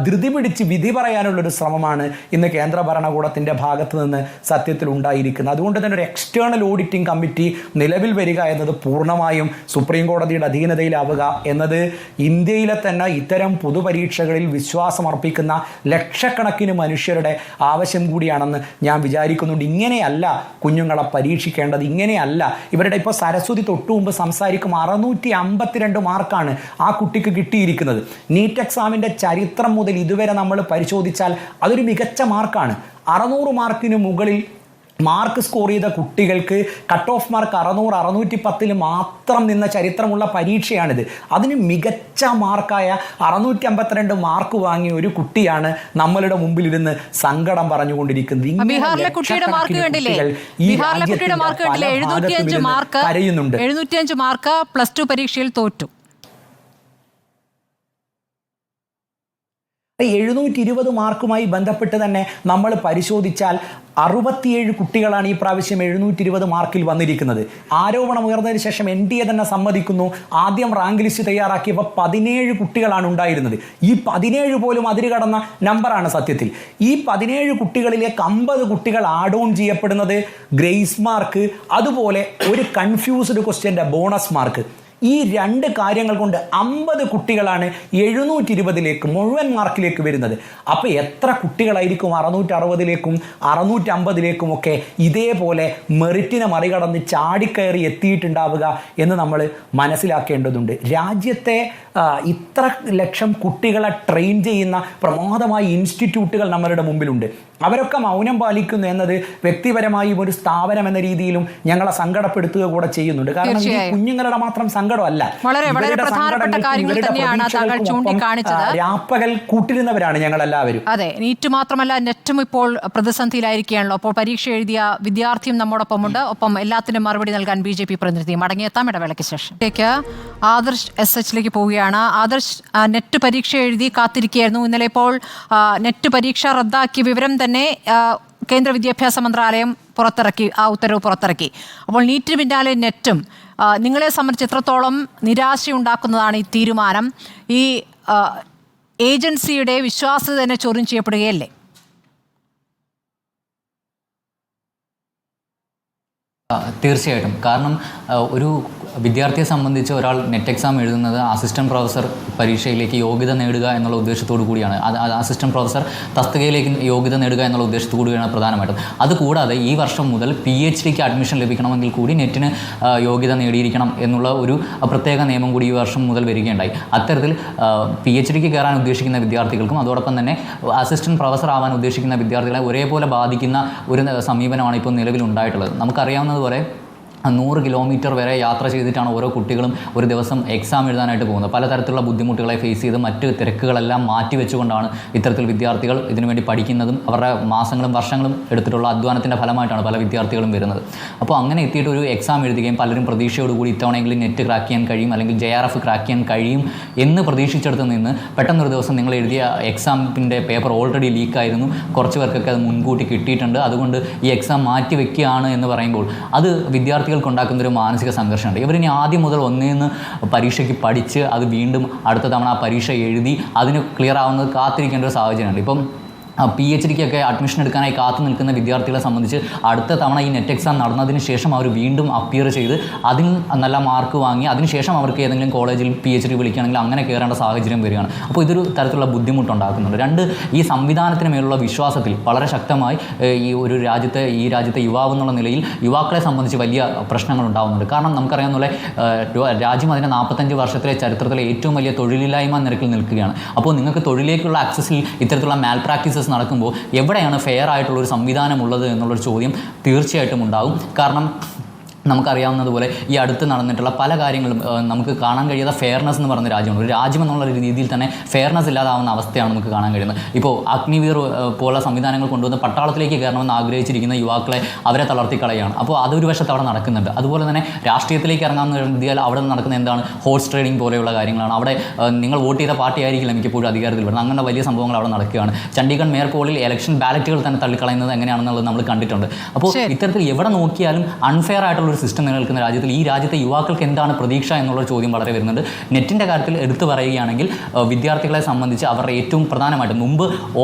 ധൃതി പിടിച്ച് വിധി പറയാനുള്ളൊരു ശ്രമമാണ് ഇന്ന് കേന്ദ്ര ഭരണകൂടത്തിൻ്റെ ഭാഗത്ത് നിന്ന് സത്യത്തിൽ ഉണ്ടായിരിക്കുന്നത്. അതുകൊണ്ട് തന്നെ ഒരു എക്സ്റ്റേണൽ ഓഡിറ്റിംഗ് കമ്മിറ്റി നിലവിൽ വരിക എന്നത് പൂർണ്ണമായും സുപ്രീം കോടതിയുടെ അധീനതയിലാവുക എന്നത് ഇന്ത്യയിലെ തന്നെ ഇത്തരം പൊതുപരീക്ഷകളിൽ വിശ്വാസമർപ്പിക്കുന്ന ലക്ഷക്കണക്കിന് മനുഷ്യരുടെ ആവശ്യം കൂടിയാണെന്ന് ഞാൻ വിചാരിക്കുന്നുണ്ട്. ഇങ്ങനെയല്ല കുഞ്ഞുങ്ങളെ പരീക്ഷിക്കേണ്ടത്, ഇങ്ങനെയല്ല. ഇവരുടെ ഇപ്പോൾ സരസ്വതി തൊട്ടു മുമ്പ് സംസാരിക്കും 652 മാർക്കാണ് ആ കുട്ടിക്ക് കിട്ടിയിരിക്കുന്നത്. നീറ്റ് എക്സാമിൻ്റെ ചരിത്രം മുതൽ ഇതുവരെ നമ്മൾ പരിശോധിച്ചാൽ അതൊരു മികച്ച മാർക്കാണ്. 600 മാർക്കിന് മുകളിൽ മാർക്ക് സ്കോർ ചെയ്ത കുട്ടികൾക്ക് കട്ട് ഓഫ് മാർക്ക് 600, 610 മാത്രം നിന്ന ചരിത്രമുള്ള പരീക്ഷയാണിത്. അതിന് മികച്ച മാർക്കായ 652 മാർക്ക് വാങ്ങിയ ഒരു കുട്ടിയാണ് നമ്മളുടെ മുമ്പിൽ ഇരുന്ന് സങ്കടം പറഞ്ഞുകൊണ്ടിരിക്കുന്നത്. ബീഹാറിലെ കുട്ടിയുടെ മാർക്ക് കണ്ടില്ലേ? ബീഹാറിലെ കുട്ടിയുടെ മാർക്ക് കണ്ടില്ലേ? 705 മാർക്ക് +2 പരീക്ഷയിൽ തോറ്റു. 720 മാർക്കുമായി ബന്ധപ്പെട്ട് തന്നെ നമ്മൾ പരിശോധിച്ചാൽ 67 കുട്ടികളാണ് ഈ പ്രാവശ്യം 720 മാർക്കിൽ വന്നിരിക്കുന്നത്. ആരോപണം ഉയർന്നതിന് ശേഷം NDA തന്നെ സമ്മതിക്കുന്നു, ആദ്യം റാങ്ക് ലിസ്റ്റ് തയ്യാറാക്കിയപ്പോൾ 17 കുട്ടികളാണ് ഉണ്ടായിരുന്നത്. ഈ 17 പോലും അതിര് കടന്ന നമ്പറാണ് സത്യത്തിൽ. ഈ 17 കുട്ടികളിലേക്ക് 50 കുട്ടികൾ ആഡ് ഓൺ ചെയ്യപ്പെടുന്നത് ഗ്രേസ് മാർക്ക്, അതുപോലെ ഒരു കൺഫ്യൂസ്ഡ് ക്വസ്റ്റ്യൻ്റെ ബോണസ് മാർക്ക്. ഈ രണ്ട് കാര്യങ്ങൾ കൊണ്ട് 50 കുട്ടികളാണ് 720 മുഴുവൻ മാർക്കിലേക്ക് വരുന്നത്. അപ്പോൾ എത്ര കുട്ടികളായിരിക്കും 660 650 ഒക്കെ ഇതേപോലെ മെറിറ്റിനെ മറികടന്ന് ചാടിക്കയറി എത്തിയിട്ടുണ്ടാവുക എന്ന് നമ്മൾ മനസ്സിലാക്കേണ്ടതുണ്ട്. രാജ്യത്തെ ഇത്ര ലക്ഷം കുട്ടികളെ ട്രെയിൻ ചെയ്യുന്ന പ്രമാദമായ ഇൻസ്റ്റിറ്റ്യൂട്ടുകൾ നമ്മളുടെ മുമ്പിലുണ്ട്. അവരൊക്കെ മൗനം പാലിക്കുന്നു എന്നത് വ്യക്തിപരമായും ഒരു സ്ഥാപനം എന്ന രീതിയിലും ഞങ്ങളെ സങ്കടപ്പെടുത്തുക കൂടെ ചെയ്യുന്നുണ്ട്. കാരണം ഈ കുഞ്ഞുങ്ങളുടെ മാത്രം സങ്കടമല്ല, രാപ്പകൽ കൂട്ടിരുന്നവരാണ് ഞങ്ങളെല്ലാവരും. അതെ, നീറ്റ് മാത്രമല്ല നെറ്റും ഇപ്പോൾ പ്രതിസന്ധിയിലായിരിക്കുകയാണല്ലോ. അപ്പോൾ പരീക്ഷ എഴുതിയ വിദ്യാർത്ഥിയും നമ്മോടൊപ്പമുണ്ട്. ഒപ്പം എല്ലാത്തിനും മറുപടി നൽകാൻ BJP പ്രതിനിധിയും. മടങ്ങിയെത്താം ഇടവേളയ്ക്ക് ശേഷം. ആദർശ് SHലേക്ക് പോവുകയാണ്. ആദർശ്, നെറ്റ് പരീക്ഷ എഴുതി കാത്തിരിക്കുകയായിരുന്നു. ഇന്നലെ ഇപ്പോൾ നെറ്റ് പരീക്ഷ റദ്ദാക്കിയ വിവരം തന്നെ കേന്ദ്ര വിദ്യാഭ്യാസ മന്ത്രാലയം പുറത്തിറക്കി, ആ ഉത്തരവ് പുറത്തിറക്കി. അപ്പോൾ നീറ്റിന് പിന്നാലെ നെറ്റും നിങ്ങളെ സംബന്ധിച്ച് എത്രത്തോളം നിരാശയുണ്ടാക്കുന്നതാണ് ഈ തീരുമാനം? ഈ ഏജൻസിയുടെ വിശ്വാസ്യത തന്നെ ചോദ്യം ചെയ്യപ്പെടുകയല്ലേ? തീർച്ചയായിട്ടും. കാരണം ഒരു വിദ്യാർത്ഥിയെ സംബന്ധിച്ച് ഒരാൾ നെറ്റ് എക്സാം എഴുതുന്നത് അസിസ്റ്റൻറ്റ് പ്രൊഫസർ പരീക്ഷയിലേക്ക് യോഗ്യത നേടുക എന്നുള്ള ഉദ്ദേശത്തോടു കൂടിയാണ്. അസിസ്റ്റൻറ്റ് പ്രൊഫസർ തസ്തികയിലേക്ക് യോഗ്യത നേടുക എന്നുള്ള ഉദ്ദേശത്തോടു കൂടിയാണ് പ്രധാനമായിട്ടും. അതുകൂടാതെ ഈ വർഷം മുതൽ PhDക്ക് അഡ്മിഷൻ ലഭിക്കണമെങ്കിൽ കൂടി നെറ്റിന് യോഗ്യത നേടിയിരിക്കണം എന്നുള്ള ഒരു പ്രത്യേക നിയമം കൂടി ഈ വർഷം മുതൽ വരികയുണ്ടായി. അത്തരത്തിൽ PhDക്ക് കയറാൻ ഉദ്ദേശിക്കുന്ന വിദ്യാർത്ഥികൾക്കും അതോടൊപ്പം തന്നെ അസിസ്റ്റൻറ്റ് പ്രൊഫസർ ആവാൻ ഉദ്ദേശിക്കുന്ന വിദ്യാർത്ഥികളെ ഒരേപോലെ ബാധിക്കുന്ന ഒരു സമീപനമാണ് ഇപ്പോൾ നിലവിലുണ്ടായിട്ടുള്ളത്. നമുക്കറിയാവുന്നതുപോലെ 100 കിലോമീറ്റർ വരെ യാത്ര ചെയ്തിട്ടാണ് ഓരോ കുട്ടികളും ഒരു ദിവസം എക്സാം എഴുതാനായിട്ട് പോകുന്നത്. പലതരത്തിലുള്ള ബുദ്ധിമുട്ടുകളെ ഫേസ് ചെയ്ത് മറ്റ് തിരക്കുകളെല്ലാം മാറ്റിവെച്ചുകൊണ്ടാണ് ഇത്തരത്തിൽ വിദ്യാർത്ഥികൾ ഇതിനുവേണ്ടി പഠിക്കുന്നതും അവരുടെ മാസങ്ങളും വർഷങ്ങളും എടുത്തിട്ടുള്ള അധ്വാനത്തിൻ്റെ ഫലമായിട്ടാണ് പല വിദ്യാർത്ഥികളും വരുന്നത്. അപ്പോൾ അങ്ങനെ എത്തിയിട്ട് ഒരു എക്സാം എഴുതുകയും പലരും പ്രതീക്ഷയോടുകൂടി ഇത്തവണയെങ്കിലും നെറ്റ് ക്രാക്ക് ചെയ്യാൻ കഴിയും, അല്ലെങ്കിൽ JRF ക്രാക്ക് ചെയ്യാൻ കഴിയും എന്ന് പ്രതീക്ഷിച്ചെടുത്ത് നിന്ന് പെട്ടെന്നൊരു ദിവസം നിങ്ങൾ എഴുതിയ എക്സാമിൻ്റെ പേപ്പർ ഓൾറെഡി ലീക്കായിരുന്നു, കുറച്ച് പേർക്കൊക്കെ അത് മുൻകൂട്ടി കിട്ടിയിട്ടുണ്ട്, അതുകൊണ്ട് ഈ എക്സാം മാറ്റി വെക്കുകയാണ് എന്ന് പറയുമ്പോൾ അത് വിദ്യാർത്ഥികൾ ഉണ്ടാക്കുന്നൊരു മാനസിക സംഘർഷമുണ്ട്. ഇവരിനി ആദ്യം മുതൽ ഒന്നേന്ന് പരീക്ഷയ്ക്ക് പഠിച്ച് അത് വീണ്ടും അടുത്ത തവണ ആ പരീക്ഷ എഴുതി അതിന് ക്ലിയർ ആവുന്നത് കാത്തിരിക്കേണ്ട ഒരു സാഹചര്യമുണ്ട്. ഇപ്പം PhDക്കൊക്കെ അഡ്മിഷൻ എടുക്കാനായി കാത്തു നിൽക്കുന്ന വിദ്യാർത്ഥികളെ സംബന്ധിച്ച് അടുത്ത തവണ ഈ നെറ്റ് എക്സാം നടന്നതിന് ശേഷം അവർ വീണ്ടും അപ്പിയർ ചെയ്ത് അതിന് നല്ല മാർക്ക് വാങ്ങി അതിനുശേഷം അവർക്ക് ഏതെങ്കിലും കോളേജിൽ PhD വിളിക്കുകയാണെങ്കിൽ അങ്ങനെ കയറേണ്ട സാഹചര്യം വരികയാണ്. അപ്പോൾ ഇതൊരു തരത്തിലുള്ള ബുദ്ധിമുട്ടുണ്ടാക്കുന്നുണ്ട്. രണ്ട്, ഈ സംവിധാനത്തിന് മേലുള്ള വിശ്വാസത്തിൽ വളരെ ശക്തമായി ഈ രാജ്യത്തെ യുവാവ് എന്നുള്ള നിലയിൽ യുവാക്കളെ സംബന്ധിച്ച് വലിയ പ്രശ്നങ്ങൾ ഉണ്ടാകുന്നുണ്ട്. കാരണം നമുക്കറിയാവുന്ന പോലെ രാജ്യം അതിൻ്റെ 45 വർഷത്തിലെ ചരിത്രത്തിലെ ഏറ്റവും വലിയ തൊഴിലില്ലായ്മ നിരക്കിൽ നിൽക്കുകയാണ്. അപ്പോൾ നിങ്ങൾക്ക് തൊഴിലേക്കുള്ള ആക്സസിൽ ഇത്തരത്തിലുള്ള മാൽ പ്രാക്ടീസസ് നടക്കുമ്പോൾ എവിടെയാണ് ഫെയർ ആയിട്ടുള്ളൊരു സംവിധാനം ഉള്ളത് എന്നുള്ളൊരു ചോദ്യം തീർച്ചയായിട്ടും ഉണ്ടാകും. കാരണം നമുക്കറിയാവുന്നതുപോലെ ഈ അടുത്ത് നടന്നിട്ടുള്ള പല കാര്യങ്ങളും നമുക്ക് കാണാൻ കഴിയാത്ത ഫെയർനെസ് എന്ന് പറയുന്ന രാജ്യമാണ്. ഒരു രാജ്യം എന്നുള്ള രീതിയിൽ തന്നെ ഫെയർനെസ് ഇല്ലാതാവുന്ന അവസ്ഥയാണ് നമുക്ക് കാണാൻ കഴിയുന്നത്. ഇപ്പോൾ അഗ്നിവീർ പോലുള്ള സംവിധാനങ്ങൾ കൊണ്ടുവന്ന് പട്ടാളത്തിലേക്ക് കയറണമെന്ന് ആഗ്രഹിച്ചിരിക്കുന്ന യുവാക്കളെ അവരെ തളർത്തിക്കളയാണ്. അപ്പോൾ അതൊരു വശത്ത് അവിടെ നടക്കുന്നുണ്ട്. അതുപോലെ തന്നെ രാഷ്ട്രീയത്തിലേക്ക് ഇറങ്ങാമെന്ന് കരുതിയാൽ അവിടെ നടക്കുന്ന എന്താണ് ഹോഴ്സ് ട്രേഡിംഗ് പോലെയുള്ള കാര്യങ്ങളാണ്. അവിടെ നിങ്ങൾ വോട്ട് ചെയ്ത പാർട്ടി ആയിരിക്കില്ല മിക്കപ്പോഴും അധികാരത്തിൽ വരുന്നത്. അങ്ങനെ വലിയ സംഭവങ്ങൾ അവിടെ നടക്കുകയാണ്. ചണ്ഡീഗഡ് മേയർ പോളിൽ ഇലക്ഷൻ ബാലറ്റുകൾ തന്നെ തള്ളിക്കളയുന്നത് എങ്ങനെയാണെന്നുള്ളത് നമ്മൾ കണ്ടിട്ടുണ്ട്. അപ്പോൾ ഇത്തരത്തിൽ എവിടെ നോക്കിയാലും അൺഫെയർ ആയിട്ടുള്ള സിസ്റ്റം നിലനിൽക്കുന്ന രാജ്യത്തിൽ ഈ രാജ്യത്തെ യുവാക്കൾക്ക് എന്താണ് പ്രതീക്ഷ എന്നുള്ള ചോദ്യം വളരെ വരുന്നുണ്ട്. നെറ്റിൻ്റെ കാര്യത്തിൽ എടുത്തു പറയുകയാണെങ്കിൽ വിദ്യാർത്ഥികളെ സംബന്ധിച്ച് അവരുടെ ഏറ്റവും പ്രധാനമായിട്ടും മുമ്പ്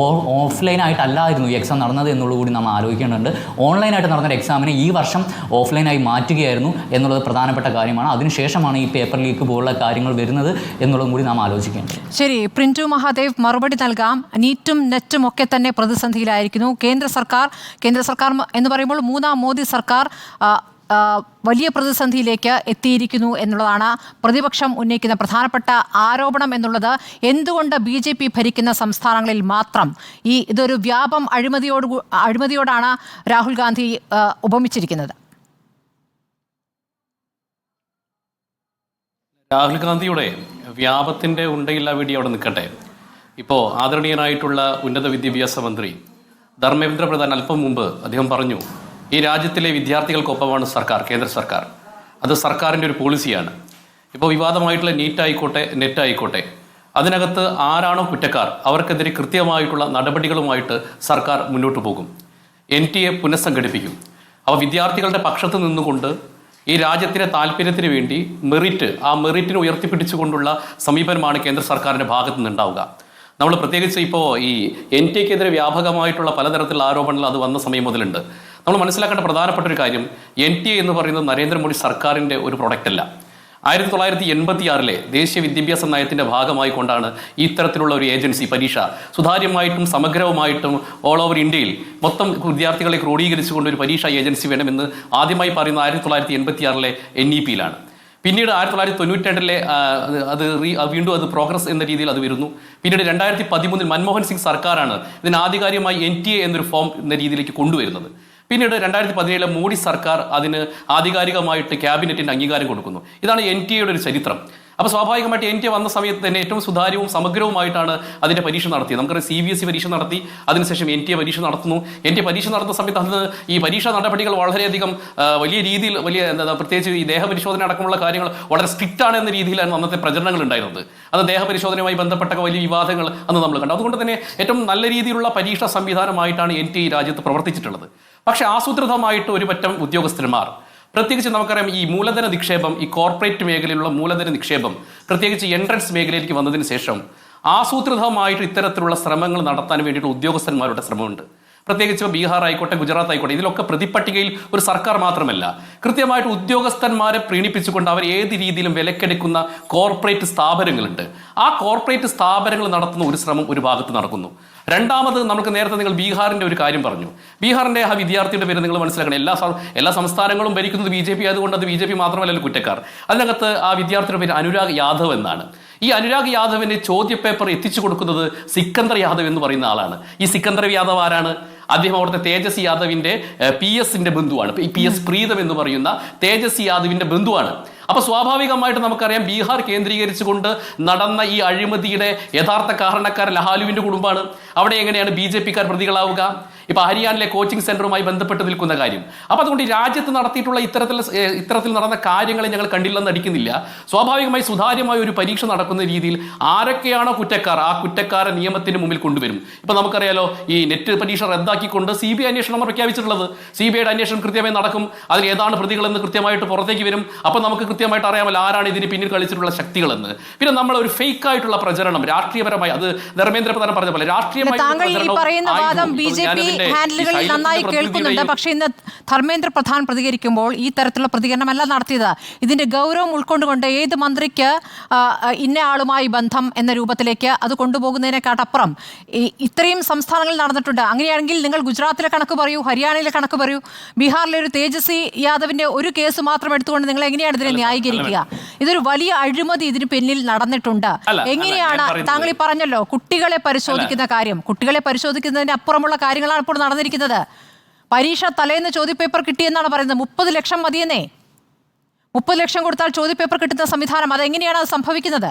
ഓഫ്ലൈനായിട്ടല്ലായിരുന്നു ഈ എക്സാം നടന്നത് എന്നുള്ളത് കൂടി നമ്മൾ ആലോചിക്കേണ്ടതുണ്ട്. ഓൺലൈനായിട്ട് നടന്നൊരു എക്സാമിനെ ഈ വർഷം ഓഫ്ലൈനായി മാറ്റുകയായിരുന്നു എന്നുള്ളത് പ്രധാനപ്പെട്ട കാര്യമാണ്. അതിനുശേഷമാണ് ഈ പേപ്പർ ലീക്ക് പോലുള്ള കാര്യങ്ങൾ വരുന്നത് എന്നുള്ളതും കൂടി നാം ആലോചിക്കേണ്ടത്. ശരി, പ്രിൻറ്റു മഹാദേവ് മറുപടി നൽകാം. നീറ്റും നെറ്റും ഒക്കെ തന്നെ പ്രതിസന്ധിയിലായിരിക്കുന്നു. കേന്ദ്ര സർക്കാർ എന്ന് പറയുമ്പോൾ മൂന്നാം മോദി സർക്കാർ വലിയ പ്രതിസന്ധിയിലേക്ക് എത്തിയിരിക്കുന്നു എന്നുള്ളതാണ് പ്രതിപക്ഷം ഉന്നയിക്കുന്ന പ്രധാനപ്പെട്ട ആരോപണം എന്നുള്ളത്. എന്തുകൊണ്ട് BJP ഭരിക്കുന്ന സംസ്ഥാനങ്ങളിൽ മാത്രം ഇതൊരു വ്യാപം അഴിമതിയോടാണ് രാഹുൽ ഗാന്ധി ഉപമിച്ചിരിക്കുന്നത്? രാഹുൽ ഗാന്ധിയുടെ വ്യാപത്തിൻ്റെ ഉണ്ടയില്ല വീടി അവിടെ നിൽക്കട്ടെ. ഇപ്പോൾ ആദരണീയനായിട്ടുള്ള ഉന്നത വിദ്യാഭ്യാസ മന്ത്രി ധർമ്മേന്ദ്ര പ്രധാൻ അല്പം മുമ്പ് അദ്ദേഹം പറഞ്ഞു, ഈ രാജ്യത്തിലെ വിദ്യാർത്ഥികൾക്കൊപ്പമാണ് കേന്ദ്ര സർക്കാർ. അത് സർക്കാരിൻ്റെ ഒരു പോളിസിയാണ്. ഇപ്പോൾ വിവാദമായിട്ടുള്ള നീറ്റ് ആയിക്കോട്ടെ നെറ്റ് ആയിക്കോട്ടെ, അതിനകത്ത് ആരാണോ കുറ്റക്കാർ അവർക്കെതിരെ കൃത്യമായിട്ടുള്ള നടപടികളുമായിട്ട് സർക്കാർ മുന്നോട്ട് പോകും. NTA പുനഃസംഘടിപ്പിക്കും. അപ്പോൾ വിദ്യാർത്ഥികളുടെ പക്ഷത്ത് നിന്നുകൊണ്ട് ഈ രാജ്യത്തിൻ്റെ താല്പര്യത്തിന് വേണ്ടി മെറിറ്റിനെ ഉയർത്തിപ്പിടിച്ചുകൊണ്ടുള്ള സമീപനമാണ് കേന്ദ്ര സർക്കാരിൻ്റെ ഭാഗത്തു നിന്നുണ്ടാവുക. നമ്മൾ പ്രത്യേകിച്ച് ഇപ്പോൾ ഈ NTAക്കെതിരെ വ്യാപകമായിട്ടുള്ള പലതരത്തിലുള്ള ആരോപണങ്ങൾ അത് വന്ന സമയം മുതലുണ്ട്. നമ്മൾ മനസ്സിലാക്കേണ്ട പ്രധാനപ്പെട്ട ഒരു കാര്യം, NTA എന്ന് പറയുന്നത് നരേന്ദ്രമോദി സർക്കാരിൻ്റെ ഒരു പ്രൊഡക്റ്റ് അല്ല. 1986 ദേശീയ വിദ്യാഭ്യാസ നയത്തിന്റെ ഭാഗമായി കൊണ്ടാണ് ഇത്തരത്തിലുള്ള ഒരു ഏജൻസി പരീക്ഷ സുതാര്യമായിട്ടും സമഗ്രവുമായിട്ടും ഓൾ ഓവർ ഇന്ത്യയിൽ മൊത്തം വിദ്യാർത്ഥികളെ ക്രോഡീകരിച്ചുകൊണ്ട് ഒരു പരീക്ഷാ ഏജൻസി വേണമെന്ന് ആദ്യമായി പറയുന്നത് 1986 NEP-യിലാണ്. പിന്നീട് 1992 അത് വീണ്ടും അത് പ്രോഗ്രസ് എന്ന രീതിയിൽ അത് വരുന്നു. പിന്നീട് 2013 മൻമോഹൻ സിംഗ് സർക്കാരാണ് ഇതിന് ആധികാരികമായി NTA എന്നൊരു ഫോം എന്ന രീതിയിലേക്ക് കൊണ്ടുവരുന്നത്. പിന്നീട് 2017 മോഡി സർക്കാർ അതിന് ആധികാരികമായിട്ട് ക്യാബിനറ്റിന്റെ അംഗീകാരം കൊടുക്കുന്നു. ഇതാണ് NTA-യുടെ ഒരു ചരിത്രം. അപ്പോൾ സ്വാഭാവികമായിട്ട് NTA വന്ന സമയത്ത് തന്നെ ഏറ്റവും സുതാര്യവും സമഗ്രവുമായിട്ടാണ് അതിന്റെ പരീക്ഷ നടത്തിയത്. നമുക്കറിയാം CBSE പരീക്ഷ നടത്തി, അതിനുശേഷം NTA പരീക്ഷ നടത്തുന്നു. NTA പരീക്ഷ നടത്തുന്ന സമയത്ത് അന്ന് ഈ പരീക്ഷാ നടപടികൾ വളരെയധികം വലിയ രീതിയിൽ പ്രത്യേകിച്ച് ഈ ദേഹപരിശോധന അടക്കമുള്ള കാര്യങ്ങൾ വളരെ സ്ട്രിക്റ്റ് ആണ് എന്ന രീതിയിലാണ് അന്നത്തെ പ്രചരണങ്ങൾ ഉണ്ടായിരുന്നത്. അത് ദേഹപരിശോധനയുമായി ബന്ധപ്പെട്ട വലിയ വിവാദങ്ങൾ അന്ന് നമ്മൾ കണ്ടു. അതുകൊണ്ട് തന്നെ ഏറ്റവും നല്ല രീതിയിലുള്ള പരീക്ഷാ സംവിധാനമായിട്ടാണ് NTA ഈ രാജ്യത്ത് പ്രവർത്തിച്ചിട്ടുള്ളത്. പക്ഷേ ആസൂത്രിതമായിട്ട് ഒരു പറ്റം ഉദ്യോഗസ്ഥന്മാർ, പ്രത്യേകിച്ച് നമുക്കറിയാം ഈ മൂലധന നിക്ഷേപം, ഈ കോർപ്പറേറ്റ് മേഖലയിലുള്ള മൂലധന നിക്ഷേപം പ്രത്യേകിച്ച് എൻട്രൻസ് മേഖലയിലേക്ക് വന്നതിന് ശേഷം ആസൂത്രിതമായിട്ട് ഇത്തരത്തിലുള്ള ശ്രമങ്ങൾ നടത്താൻ വേണ്ടിയിട്ട് ഉദ്യോഗസ്ഥന്മാരുടെ ശ്രമമുണ്ട്. പ്രത്യേകിച്ച് ബീഹാർ ആയിക്കോട്ടെ, ഗുജറാത്ത് ആയിക്കോട്ടെ, ഇതിലൊക്കെ പ്രതിപട്ടികയിൽ ഒരു സർക്കാർ മാത്രമല്ല, കൃത്യമായിട്ട് ഉദ്യോഗസ്ഥന്മാരെ പ്രീണിപ്പിച്ചുകൊണ്ട് അവർ ഏത് രീതിയിലും വിലക്കെടുക്കുന്ന കോർപ്പറേറ്റ് സ്ഥാപനങ്ങളുണ്ട്. ആ കോർപ്പറേറ്റ് സ്ഥാപനങ്ങൾ നടത്തുന്ന ഒരു ശ്രമം ഒരു ഭാഗത്ത് നടക്കുന്നു. രണ്ടാമത് നമുക്ക് നേരത്തെ നിങ്ങൾ ബീഹാറിന്റെ ഒരു കാര്യം പറഞ്ഞു. ബീഹാറിന്റെ ആ വിദ്യാർത്ഥിയുടെ പേര് നിങ്ങൾ മനസ്സിലാക്കണം. എല്ലാ സംസ്ഥാനങ്ങളും ഭരിക്കുന്നത് BJP ആയതുകൊണ്ട് അത് BJP മാത്രമല്ലല്ലോ കുറ്റക്കാർ. അതിനകത്ത് ആ വിദ്യാർത്ഥിയുടെ പേര് അനുരാഗ് യാദവ് എന്നാണ്. ഈ അനുരാഗ് യാദവിന് ചോദ്യപേപ്പർ എത്തിച്ചു കൊടുക്കുന്നത് സിക്കന്ദർ യാദവ് എന്ന് പറയുന്ന ആളാണ്. ഈ സിക്കന്ദർ യാദവ് ആരാണ്? അദ്ദേഹം അവിടുത്തെ തേജസ്വി യാദവിന്റെ PS-ന്റെ ബന്ധുവാണ്. PS പ്രീതം എന്ന് പറയുന്ന തേജസ്വി യാദവിന്റെ ബന്ധുവാണ്. അപ്പൊ സ്വാഭാവികമായിട്ട് നമുക്കറിയാം ബീഹാർ കേന്ദ്രീകരിച്ചുകൊണ്ട് നടന്ന ഈ അഴിമതിയുടെ യഥാർത്ഥ കാരണക്കാരൻ ലഹാലുവിന്റെ കുടുംബമാണ്. അവിടെ എങ്ങനെയാണ് BJP-ക്കാർ പ്രതികളാവുക? ഇപ്പൊ ഹരിയാനയിലെ കോച്ചിങ് സെന്ററുമായി ബന്ധപ്പെട്ട് നിൽക്കുന്ന കാര്യം. അപ്പൊ അതുകൊണ്ട് ഈ രാജ്യത്ത് നടത്തിയിട്ടുള്ള ഇത്തരത്തിൽ നടന്ന കാര്യങ്ങളെ ഞങ്ങൾ കണ്ടില്ലെന്ന് അടിക്കുന്നില്ല. സ്വാഭാവികമായി സുതാര്യമായ ഒരു പരീക്ഷ നടക്കുന്ന രീതിയിൽ ആരൊക്കെയാണോ കുറ്റക്കാർ, ആ കുറ്റക്കാരെ നിയമത്തിന് മുമ്പിൽ കൊണ്ടുവരും. ഇപ്പൊ നമുക്കറിയാലോ ഈ നെറ്റ് പരീക്ഷ റദ്ദാക്കിക്കൊണ്ട് CBI അന്വേഷണം പ്രഖ്യാപിച്ചിട്ടുള്ളത്. CBI-യുടെ അന്വേഷണം കൃത്യമായി നടക്കും. അതിൽ ഏതാണ് പ്രതികളെന്ന് കൃത്യമായിട്ട് പുറത്തേക്ക് വരും. അപ്പൊ നമുക്ക് കൃത്യമായിട്ട് അറിയാമല്ലോ ആരാണ് ഇതിന് പിന്നിൽ കളിച്ചിട്ടുള്ള ശക്തികളെന്ന്. പിന്നെ നമ്മൾ ഒരു ഫേക്ക് ആയിട്ടുള്ള പ്രചരണം രാഷ്ട്രീയപരമായി, അത് ധർമ്മേന്ദ്ര പ്രധാൻ പറഞ്ഞ പോലെ രാഷ്ട്രീയമായി ഹാൻഡിലുകളിൽ നന്നായി കേൾക്കുന്നുണ്ട്. പക്ഷേ ഇന്ന് ധർമ്മേന്ദ്ര പ്രധാൻ പ്രതികരിക്കുമ്പോൾ ഈ തരത്തിലുള്ള പ്രതികരണമല്ല നടത്തിയത്. ഇതിന്റെ ഗൗരവം ഉൾക്കൊണ്ടുകൊണ്ട് ഏത് മന്ത്രിക്ക് ഇന്ന ആളുമായി ബന്ധം എന്ന രൂപത്തിലേക്ക് അത് കൊണ്ടുപോകുന്നതിനെക്കാട്ടപ്പുറം ഇത്രയും സംസ്ഥാനങ്ങളിൽ നടന്നിട്ടുണ്ട്. അങ്ങനെയാണെങ്കിൽ നിങ്ങൾ ഗുജറാത്തിലെ കണക്ക് പറയൂ, ഹരിയാനയിലെ കണക്ക് പറയൂ, ബീഹാറിലെ ഒരു തേജസ്വി യാദവിന്റെ ഒരു കേസ് മാത്രം എടുത്തുകൊണ്ട് നിങ്ങൾ എങ്ങനെയാണ് ഇതിനെ ന്യായീകരിക്കുക? ഇതൊരു വലിയ അഴിമതി ഇതിന് പിന്നിൽ നടന്നിട്ടുണ്ട്. എങ്ങനെയാണ് താങ്കൾ ഈ പറഞ്ഞല്ലോ കുട്ടികളെ പരിശോധിക്കുന്ന കാര്യം, കുട്ടികളെ പരിശോധിക്കുന്നതിന് അപ്പുറമുള്ള കാര്യങ്ങളാണ് ഇപ്പോൾ നടന്നിരിക്കുന്നത്. പരീക്ഷ തലേന്ന് ചോദ്യപേപ്പർ കിട്ടിയെന്നാണ് പറയുന്നത്. 30 ലക്ഷം മതിയെന്നേ. 30 ലക്ഷം കൊടുത്താൽ ചോദ്യപേപ്പർ കിട്ടുന്ന സംവിധാനം, അതെങ്ങനെയാണ് അത് സംഭവിക്കുന്നത്?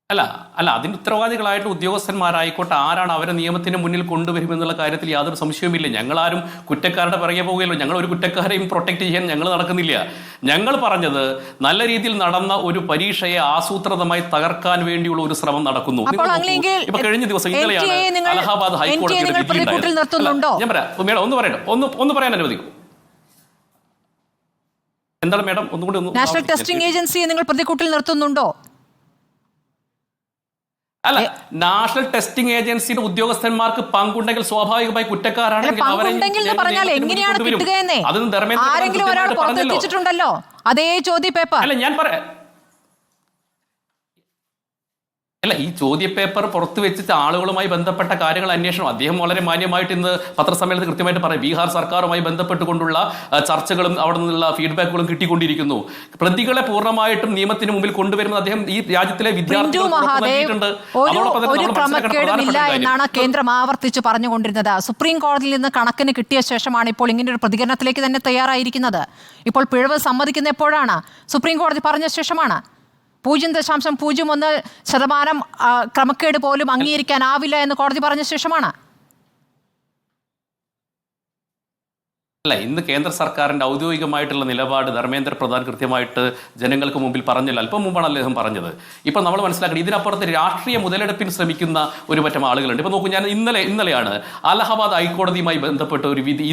അതിന് ഉത്തരവാദികളായിട്ട് ഉദ്യോഗസ്ഥന്മാരായിക്കോട്ടെ, ആരാണ് അവരെ നിയമത്തിന് മുന്നിൽ കൊണ്ടുവരുമെന്നുള്ള കാര്യത്തിൽ യാതൊരു സംശയവുമില്ല. ഞങ്ങളാരും കുറ്റക്കാരുടെ പിറകെ പോകുകയല്ലോ. ഞങ്ങൾ ഒരു കുറ്റക്കാരെയും പ്രൊട്ടക്ട് ചെയ്യാൻ ഞങ്ങൾ നടക്കുന്നില്ല. ഞങ്ങൾ പറഞ്ഞത് നല്ല രീതിയിൽ നടന്ന ഒരു പരീക്ഷയെ ആസൂത്രിതമായി തകർക്കാൻ വേണ്ടിയുള്ള ഒരു ശ്രമം നടക്കുന്നു. ഇപ്പൊ കഴിഞ്ഞ ദിവസം ഇന്നലെയാണ് അലഹാബാദ് ഹൈക്കോടതി ഞാൻ പറയാം, ഒന്ന് പറയാൻ അനുവദിക്കും. എന്താണ് മേഡം? ഒന്നുകൂടി നാഷണൽ ടെസ്റ്റിംഗ് ഏജൻസിയെ നിങ്ങൾ പ്രതിക്കൂട്ടിൽ നിർത്തുന്നുണ്ടോ? അല്ല, നാഷണൽ ടെസ്റ്റിംഗ് ഏജൻസിയുടെ ഉദ്യോഗസ്ഥന്മാർക്ക് പങ്കുണ്ടെങ്കിൽ സ്വാഭാവികമായി കുറ്റക്കാരാണെങ്കിൽ അതേ ചോദ്യപേപ്പർ അല്ല ഞാൻ പറയാം. അല്ല, ഈ ചോദ്യപേപ്പർ പുറത്തു വെച്ചിട്ട് ആളുകളുമായി ബന്ധപ്പെട്ട കാര്യങ്ങൾ അന്വേഷണം അദ്ദേഹം വളരെ മാന്യമായിട്ട് ഇന്ന് പത്രസമ്മേളനത്തിൽ കൃത്യമായിട്ട് പറയും. ബീഹാർ സർക്കാരുമായി ബന്ധപ്പെട്ടുകൊണ്ടുള്ള ചർച്ചകളും അവിടെ നിന്നുള്ള ഫീഡ്ബാക്കുകളും കിട്ടിക്കൊണ്ടിരിക്കുന്നു. പ്രതികളെ പൂർണ്ണമായിട്ടും നിയമത്തിന് മുമ്പിൽ കൊണ്ടുവരുന്നത് അദ്ദേഹം ഈ രാജ്യത്തിലെ വിദ്യാർത്ഥികളുണ്ട് എന്നാണ് കേന്ദ്രം ആവർത്തിച്ച് പറഞ്ഞുകൊണ്ടിരുന്നത്. സുപ്രീം കോടതിയിൽ നിന്ന് കണക്കിന് കിട്ടിയ ശേഷമാണ് ഇപ്പോൾ ഇങ്ങനെ ഒരു പ്രതികരണത്തിലേക്ക് തന്നെ തയ്യാറായിരിക്കുന്നത്. ഇപ്പോൾ പിഴവ് സമ്മതിക്കുന്ന എപ്പോഴാണ്? സുപ്രീം കോടതി പറഞ്ഞ ശേഷമാണ്. 0.01% ക്രമക്കേട് പോലും അംഗീകരിക്കാനാവില്ല എന്ന് കോടതി പറഞ്ഞ ശേഷമാണ്. അല്ല, ഇന്ന് കേന്ദ്ര സർക്കാരിന്റെ ഔദ്യോഗികമായിട്ടുള്ള നിലപാട് ധർമ്മേന്ദ്ര പ്രധാൻ കൃത്യമായിട്ട് ജനങ്ങൾക്ക് മുമ്പിൽ പറഞ്ഞില്ല. അല്പം മുമ്പാണ് അദ്ദേഹം പറഞ്ഞത്. ഇപ്പൊ നമ്മൾ മനസ്സിലാക്കണം, ഇതിനപ്പുറത്ത് രാഷ്ട്രീയ മുതലെടുപ്പിന് ശ്രമിക്കുന്ന ഒരു പറ്റം ആളുകളുണ്ട്. ഇപ്പൊ നോക്കൂ, ഞാൻ ഇന്നലെയാണ് അലഹാബാദ് ഹൈക്കോടതിയുമായി ബന്ധപ്പെട്ട ഒരു വിധി,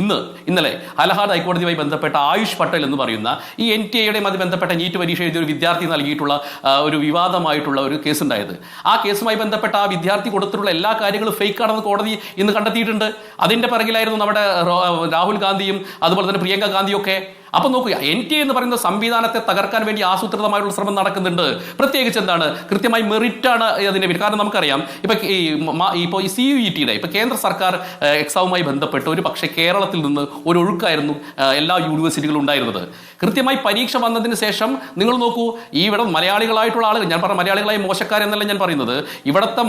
ഇന്നലെ അലഹാബാദ് ഹൈക്കോടതിയുമായി ബന്ധപ്പെട്ട ആയുഷ് പട്ടേൽ എന്ന് പറയുന്ന ഈ NTA-യുടെയും അത് ബന്ധപ്പെട്ട നീറ്റ് പരീക്ഷ എഴുതിയ ഒരു വിദ്യാർത്ഥി നൽകിയിട്ടുള്ള ഒരു വിവാദമായിട്ടുള്ള ഒരു കേസ് ഉണ്ടായത്. ആ കേസുമായി ബന്ധപ്പെട്ട ആ വിദ്യാർത്ഥി കൊടുത്തിട്ടുള്ള എല്ലാ കാര്യങ്ങളും ഫേക്ക് ആണെന്ന് കോടതി ഇന്ന് കണ്ടെത്തിയിട്ടുണ്ട്. അതിന്റെ പിറകിലായിരുന്നു നമ്മുടെ രാഹുൽ ഗാന്ധിയും അതുപോലെ തന്നെ പ്രിയങ്ക ഗാന്ധിയൊക്കെ. അപ്പോൾ നോക്കൂ, NTA എന്ന് പറയുന്ന സംവിധാനത്തെ തകർക്കാൻ വേണ്ടി ആസൂത്രിതമായിട്ടുള്ള ശ്രമം നടക്കുന്നുണ്ട്. പ്രത്യേകിച്ച് എന്താണ്, കൃത്യമായി മെറിറ്റാണ് അതിൻ്റെ പേര്. കാരണം നമുക്കറിയാം ഇപ്പോൾ ഈ CUET-യുടെ ഇപ്പോൾ കേന്ദ്ര സർക്കാർ എക്സാമുമായി ബന്ധപ്പെട്ട് ഒരു പക്ഷേ കേരളത്തിൽ നിന്ന് ഒരു ഒഴുക്കായിരുന്നു എല്ലാ യൂണിവേഴ്സിറ്റികളും ഉണ്ടായിരുന്നത്. കൃത്യമായി പരീക്ഷ വന്നതിന് ശേഷം നിങ്ങൾ നോക്കൂ, ഈ ഇവിടെ മലയാളികളായിട്ടുള്ള ആളുകൾ, ഞാൻ പറഞ്ഞ മലയാളികളായ മോശക്കാരെന്നല്ല ഞാൻ പറയുന്നത്, ഇവിടുത്തെ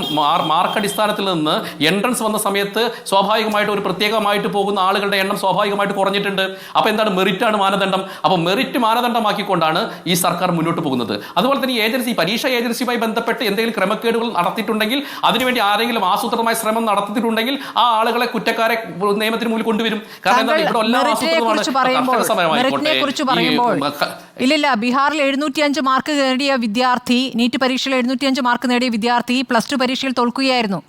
മാർക്ക് അടിസ്ഥാനത്തിൽ നിന്ന് എൻട്രൻസ് വന്ന സമയത്ത് സ്വാഭാവികമായിട്ട് ഒരു പ്രത്യേകമായിട്ട് പോകുന്ന ആളുകളുടെ എണ്ണം സ്വാഭാവികമായിട്ട് കുറഞ്ഞിട്ടുണ്ട്. അപ്പോൾ എന്താണ്, മെറിറ്റാണ് മാനദണ്ഡം. അപ്പോൾ മെറിറ്റ് മാനദണ്ഡമാക്കിക്കൊണ്ടാണ് ഈ സർക്കാർ മുന്നോട്ട് പോകുന്നത്. അതുപോലെ തന്നെ പരീക്ഷാ ഏജൻസിയുമായി ബന്ധപ്പെട്ട് എന്തെങ്കിലും ക്രമക്കേടുകൾ നടത്തിയിട്ടുണ്ടെങ്കിൽ, അതിനുവേണ്ടി ആരെങ്കിലും ആസൂത്രിതമായ ശ്രമം നടത്തിയിട്ടുണ്ടെങ്കിൽ ആ ആളുകളെ കുറ്റക്കാരെ നിയമത്തിന് മുന്നിൽ കൊണ്ടുവരും. കാരണം എന്താണ്, ഇവിടെ എല്ലാം ആസൂത്രിതമാണ്. ഇല്ലില്ല, ബീഹാറിൽ 705 മാർക്ക് നേടിയ വിദ്യാർത്ഥി, നീറ്റ് പരീക്ഷയിൽ 705 മാർക്ക് നേടിയ വിദ്യാർത്ഥി +2 പരീക്ഷയിൽ തോൽക്കുകയായിരുന്നു.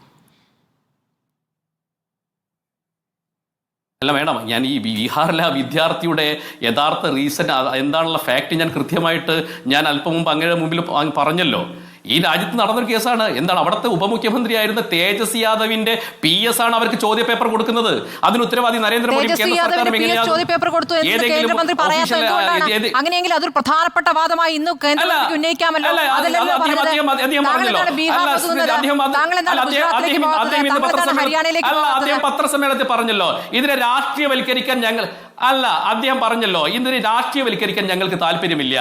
അല്ല മേഡം, ഞാൻ ഈ ബീഹാറിലെ ആ വിദ്യാർത്ഥിയുടെ യഥാർത്ഥ റീസൺ എന്താണുള്ള ഫാക്ട് ഞാൻ കൃത്യമായിട്ട് അല്പം മുമ്പ് അങ്ങയുടെ മുമ്പിൽ പറഞ്ഞല്ലോ. ഈ രാജ്യത്ത് നടന്നൊരു കേസാണ്. എന്താണ്, അവിടുത്തെ ഉപമുഖ്യമന്ത്രിയായിരുന്ന തേജസ്വി യാദവിന്റെ PS ആണ് അവർക്ക് ചോദ്യപേപ്പർ കൊടുക്കുന്നത്. അതിന് ഉത്തരവാദി നരേന്ദ്രമോദി. അങ്ങനെയെങ്കിൽ അതൊരു പ്രധാനപ്പെട്ട വാദമായി ഇന്ന് കേന്ദ്രമന്ത്രിക്ക് ഉന്നയിക്കാമല്ലോ. അദ്ദേഹം പത്രസമ്മേളനത്തിൽ പറഞ്ഞല്ലോ, ഇതിനെ രാഷ്ട്രീയവൽക്കരിക്കാൻ അദ്ദേഹം പറഞ്ഞല്ലോ, ഇതിനെ രാഷ്ട്രീയവൽക്കരിക്കാൻ ഞങ്ങൾക്ക് താല്പര്യമില്ല,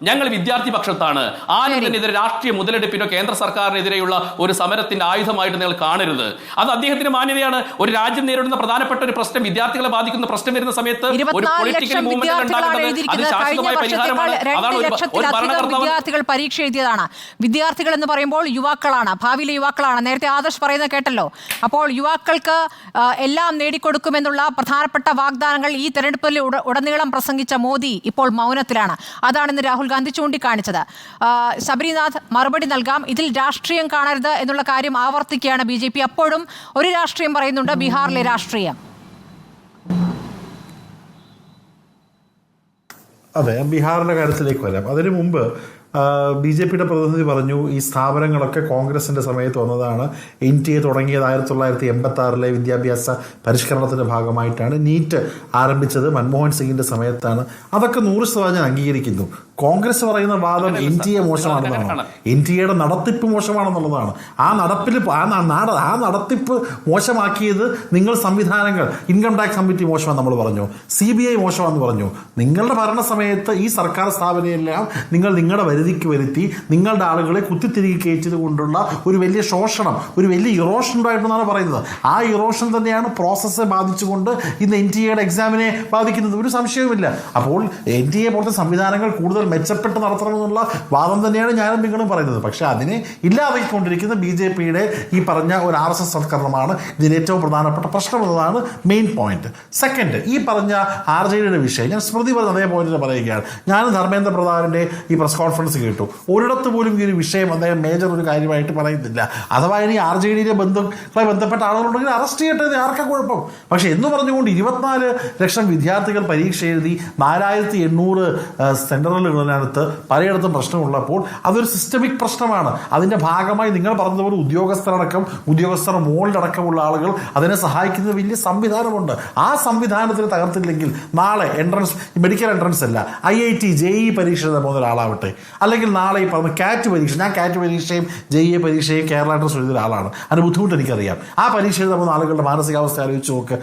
ഞങ്ങൾ വിദ്യാർത്ഥി പക്ഷത്താണ്. ആരും തന്നെ ഇതിന് രാഷ്ട്രീയ മുതലെടുപ്പിനോ കേന്ദ്ര സർക്കാരിനെതിരെയുള്ള ഒരു സമരത്തിന്റെ ആയുധമായിട്ട് നിങ്ങൾ കാണരുത്. അത് അദ്ദേഹത്തിന്റെ മാന്യതയാണ്. ഒരു രാജ്യം നേരിടുന്ന പ്രധാനപ്പെട്ട ഒരു പ്രശ്നം, വിദ്യാർത്ഥികളെ ബാധിക്കുന്ന പ്രശ്നം വരുന്ന സമയത്ത് ഒരു പൊളിറ്റിക്കൽ മൂവ്മെന്റ് ഉണ്ടാകുന്നത് അത് ശാശ്വതമായ പരിഹാരമാണ്. അതാണ് ഒരു ഭരണകർത്താവ്. വിദ്യാർത്ഥികൾ പരീക്ഷ എഴുതിയതാണ്. വിദ്യാർത്ഥികൾ എന്ന് പറയുമ്പോൾ യുവാക്കളാണ്, ഭാവിയിലെ യുവാക്കളാണ്. നേരത്തെ ആദർശ് പറയുന്നത് കേട്ടല്ലോ. അപ്പോൾ യുവാക്കൾക്ക് എല്ലാം നേടിക്കൊടുക്കുമെന്നുള്ള പ്രധാനപ്പെട്ട വാഗ്ദാനങ്ങൾ ഈ തെരഞ്ഞെടുപ്പിൽ ഉടനീളം പ്രസംഗിച്ച മോദി ഇപ്പോൾ മൗനത്തിലാണ്. അതാണ് ഇന്ന് രാഹുൽ ഗാന്ധി ചൂണ്ടിക്കാണിച്ചത്. ശബരിനാഥ് മറുപടി നൽകാം. ഇതിൽ രാഷ്ട്രീയം കാണരുത് എന്നുള്ള കാര്യം ആവർത്തിക്കുകയാണ് BJP. അപ്പോഴും ഒരു രാഷ്ട്രീയം പറയുന്നുണ്ട്, ബീഹാറിലെ രാഷ്ട്രീയം. അതെ, ബീഹാറിന്റെ കാര്യത്തിലേക്ക് വരാം. അതിനു മുമ്പ് BJPയുടെ പ്രതിനിധി പറഞ്ഞു, ഈ സ്ഥാപനങ്ങളൊക്കെ കോൺഗ്രസിന്റെ സമയത്ത് വന്നതാണ്. NTA തുടങ്ങിയത് 1986 വിദ്യാഭ്യാസ പരിഷ്കരണത്തിന്റെ ഭാഗമായിട്ടാണ്. നീറ്റ് ആരംഭിച്ചത് മൻമോഹൻ സിംഗിന്റെ സമയത്താണ്. അതൊക്കെ 100% ഞാൻ അംഗീകരിക്കുന്നു. കോൺഗ്രസ് പറയുന്ന വാദം NTA മോശമാണെന്നാണ്. NTAയുടെ നടത്തിപ്പ് മോശമാണെന്നുള്ളതാണ്. ആ നടത്തിപ്പ് മോശമാക്കിയത് നിങ്ങൾ സംവിധാനങ്ങൾ, ഇൻകം ടാക്സ് കമ്മിറ്റി മോശമാണെന്ന് നമ്മൾ പറഞ്ഞു, CBI മോശമാണെന്ന് പറഞ്ഞു. നിങ്ങളുടെ ഭരണ സമയത്ത് ഈ സർക്കാർ സ്ഥാപനമെല്ലാം നിങ്ങളുടെ പരിധിക്ക് വരുത്തി നിങ്ങളുടെ ആളുകളെ കുത്തിത്തിരികെ കയറ്റിയത് കൊണ്ടുള്ള ഒരു വലിയ ശോഷണം, ഒരു വലിയ ഇറോഷൻ ഉണ്ടായിട്ടെന്നാണ് പറയുന്നത്. ആ ഇറോഷൻ തന്നെയാണ് പ്രോസസ്സെ ബാധിച്ചുകൊണ്ട് ഇന്ന് NTA എക്സാമിനെ ബാധിക്കുന്നത്, ഒരു സംശയവുമില്ല. അപ്പോൾ NTA പോലത്തെ സംവിധാനങ്ങൾ കൂടുതൽ മെച്ചപ്പെട്ട് നടത്തണമെന്നുള്ള വാദം തന്നെയാണ് ഞാനും നിങ്ങളും പറയുന്നത്. പക്ഷെ അതിനെ ഇല്ലാതാക്കിക്കൊണ്ടിരിക്കുന്ന BJPയുടെ ഈ പറഞ്ഞ ഒരു RSS സൽക്കരണമാണ് ഇതിൽ ഏറ്റവും പ്രധാനപ്പെട്ട പ്രശ്നം എന്നതാണ് മെയിൻ പോയിന്റ്. സെക്കൻഡ്, ഈ പറഞ്ഞ RJDയുടെ വിഷയം ഞാൻ സ്മൃതി പറഞ്ഞ അതേ പോയിന്റിൽ പറയുകയാണ്. ഞാനും ധർമ്മേന്ദ്ര പ്രധാനിന്റെ ഈ പ്രസ് കോൺഫറൻസ് കേട്ടു. ഒരിടത്ത് പോലും ഈ ഒരു വിഷയം അദ്ദേഹം മേജർ ഒരു കാര്യമായിട്ട് പറയുന്നില്ല. അഥവാ ഇനി RJDയിലെ ബന്ധുക്കളെ ബന്ധപ്പെട്ട ആളുകളുണ്ടെങ്കിൽ അറസ്റ്റ് ചെയ്യട്ടെ, ആർക്കാ കുഴപ്പം. പക്ഷെ എന്ന് പറഞ്ഞുകൊണ്ട് 24 ലക്ഷം വിദ്യാർത്ഥികൾ പരീക്ഷ എഴുതി 4800 സെന്ററുകളിനകത്ത് പലയിടത്തും പ്രശ്നമുള്ളപ്പോൾ അതൊരു സിസ്റ്റമിക് പ്രശ്നമാണ്. അതിന്റെ ഭാഗമായി നിങ്ങൾ പറഞ്ഞതുപോലെ ഉദ്യോഗസ്ഥർ മോളിലടക്കമുള്ള ആളുകൾ അതിനെ സഹായിക്കുന്ന വലിയ സംവിധാനമുണ്ട്. ആ സംവിധാനത്തിന് തകർത്തില്ലെങ്കിൽ നാളെ മെഡിക്കൽ എൻട്രൻസ് അല്ല, IIT JEE പരീക്ഷ പോകുന്ന ഒരാളാവട്ടെ, അല്ലെങ്കിൽ നാളെ ഈ പറഞ്ഞ CAT പരീക്ഷ, ഞാൻ CAT പരീക്ഷയും JEE പരീക്ഷയും കേരള എൻട്രൻസ് എഴുതിയ ഒരാളാണ്, അതിന് ബുദ്ധിമുട്ട് എനിക്കറിയാം. ആ പരീക്ഷ എഴുതുന്ന ആളുകളുടെ മാനസികാവസ്ഥ ആലോചിച്ച് നോക്ക്.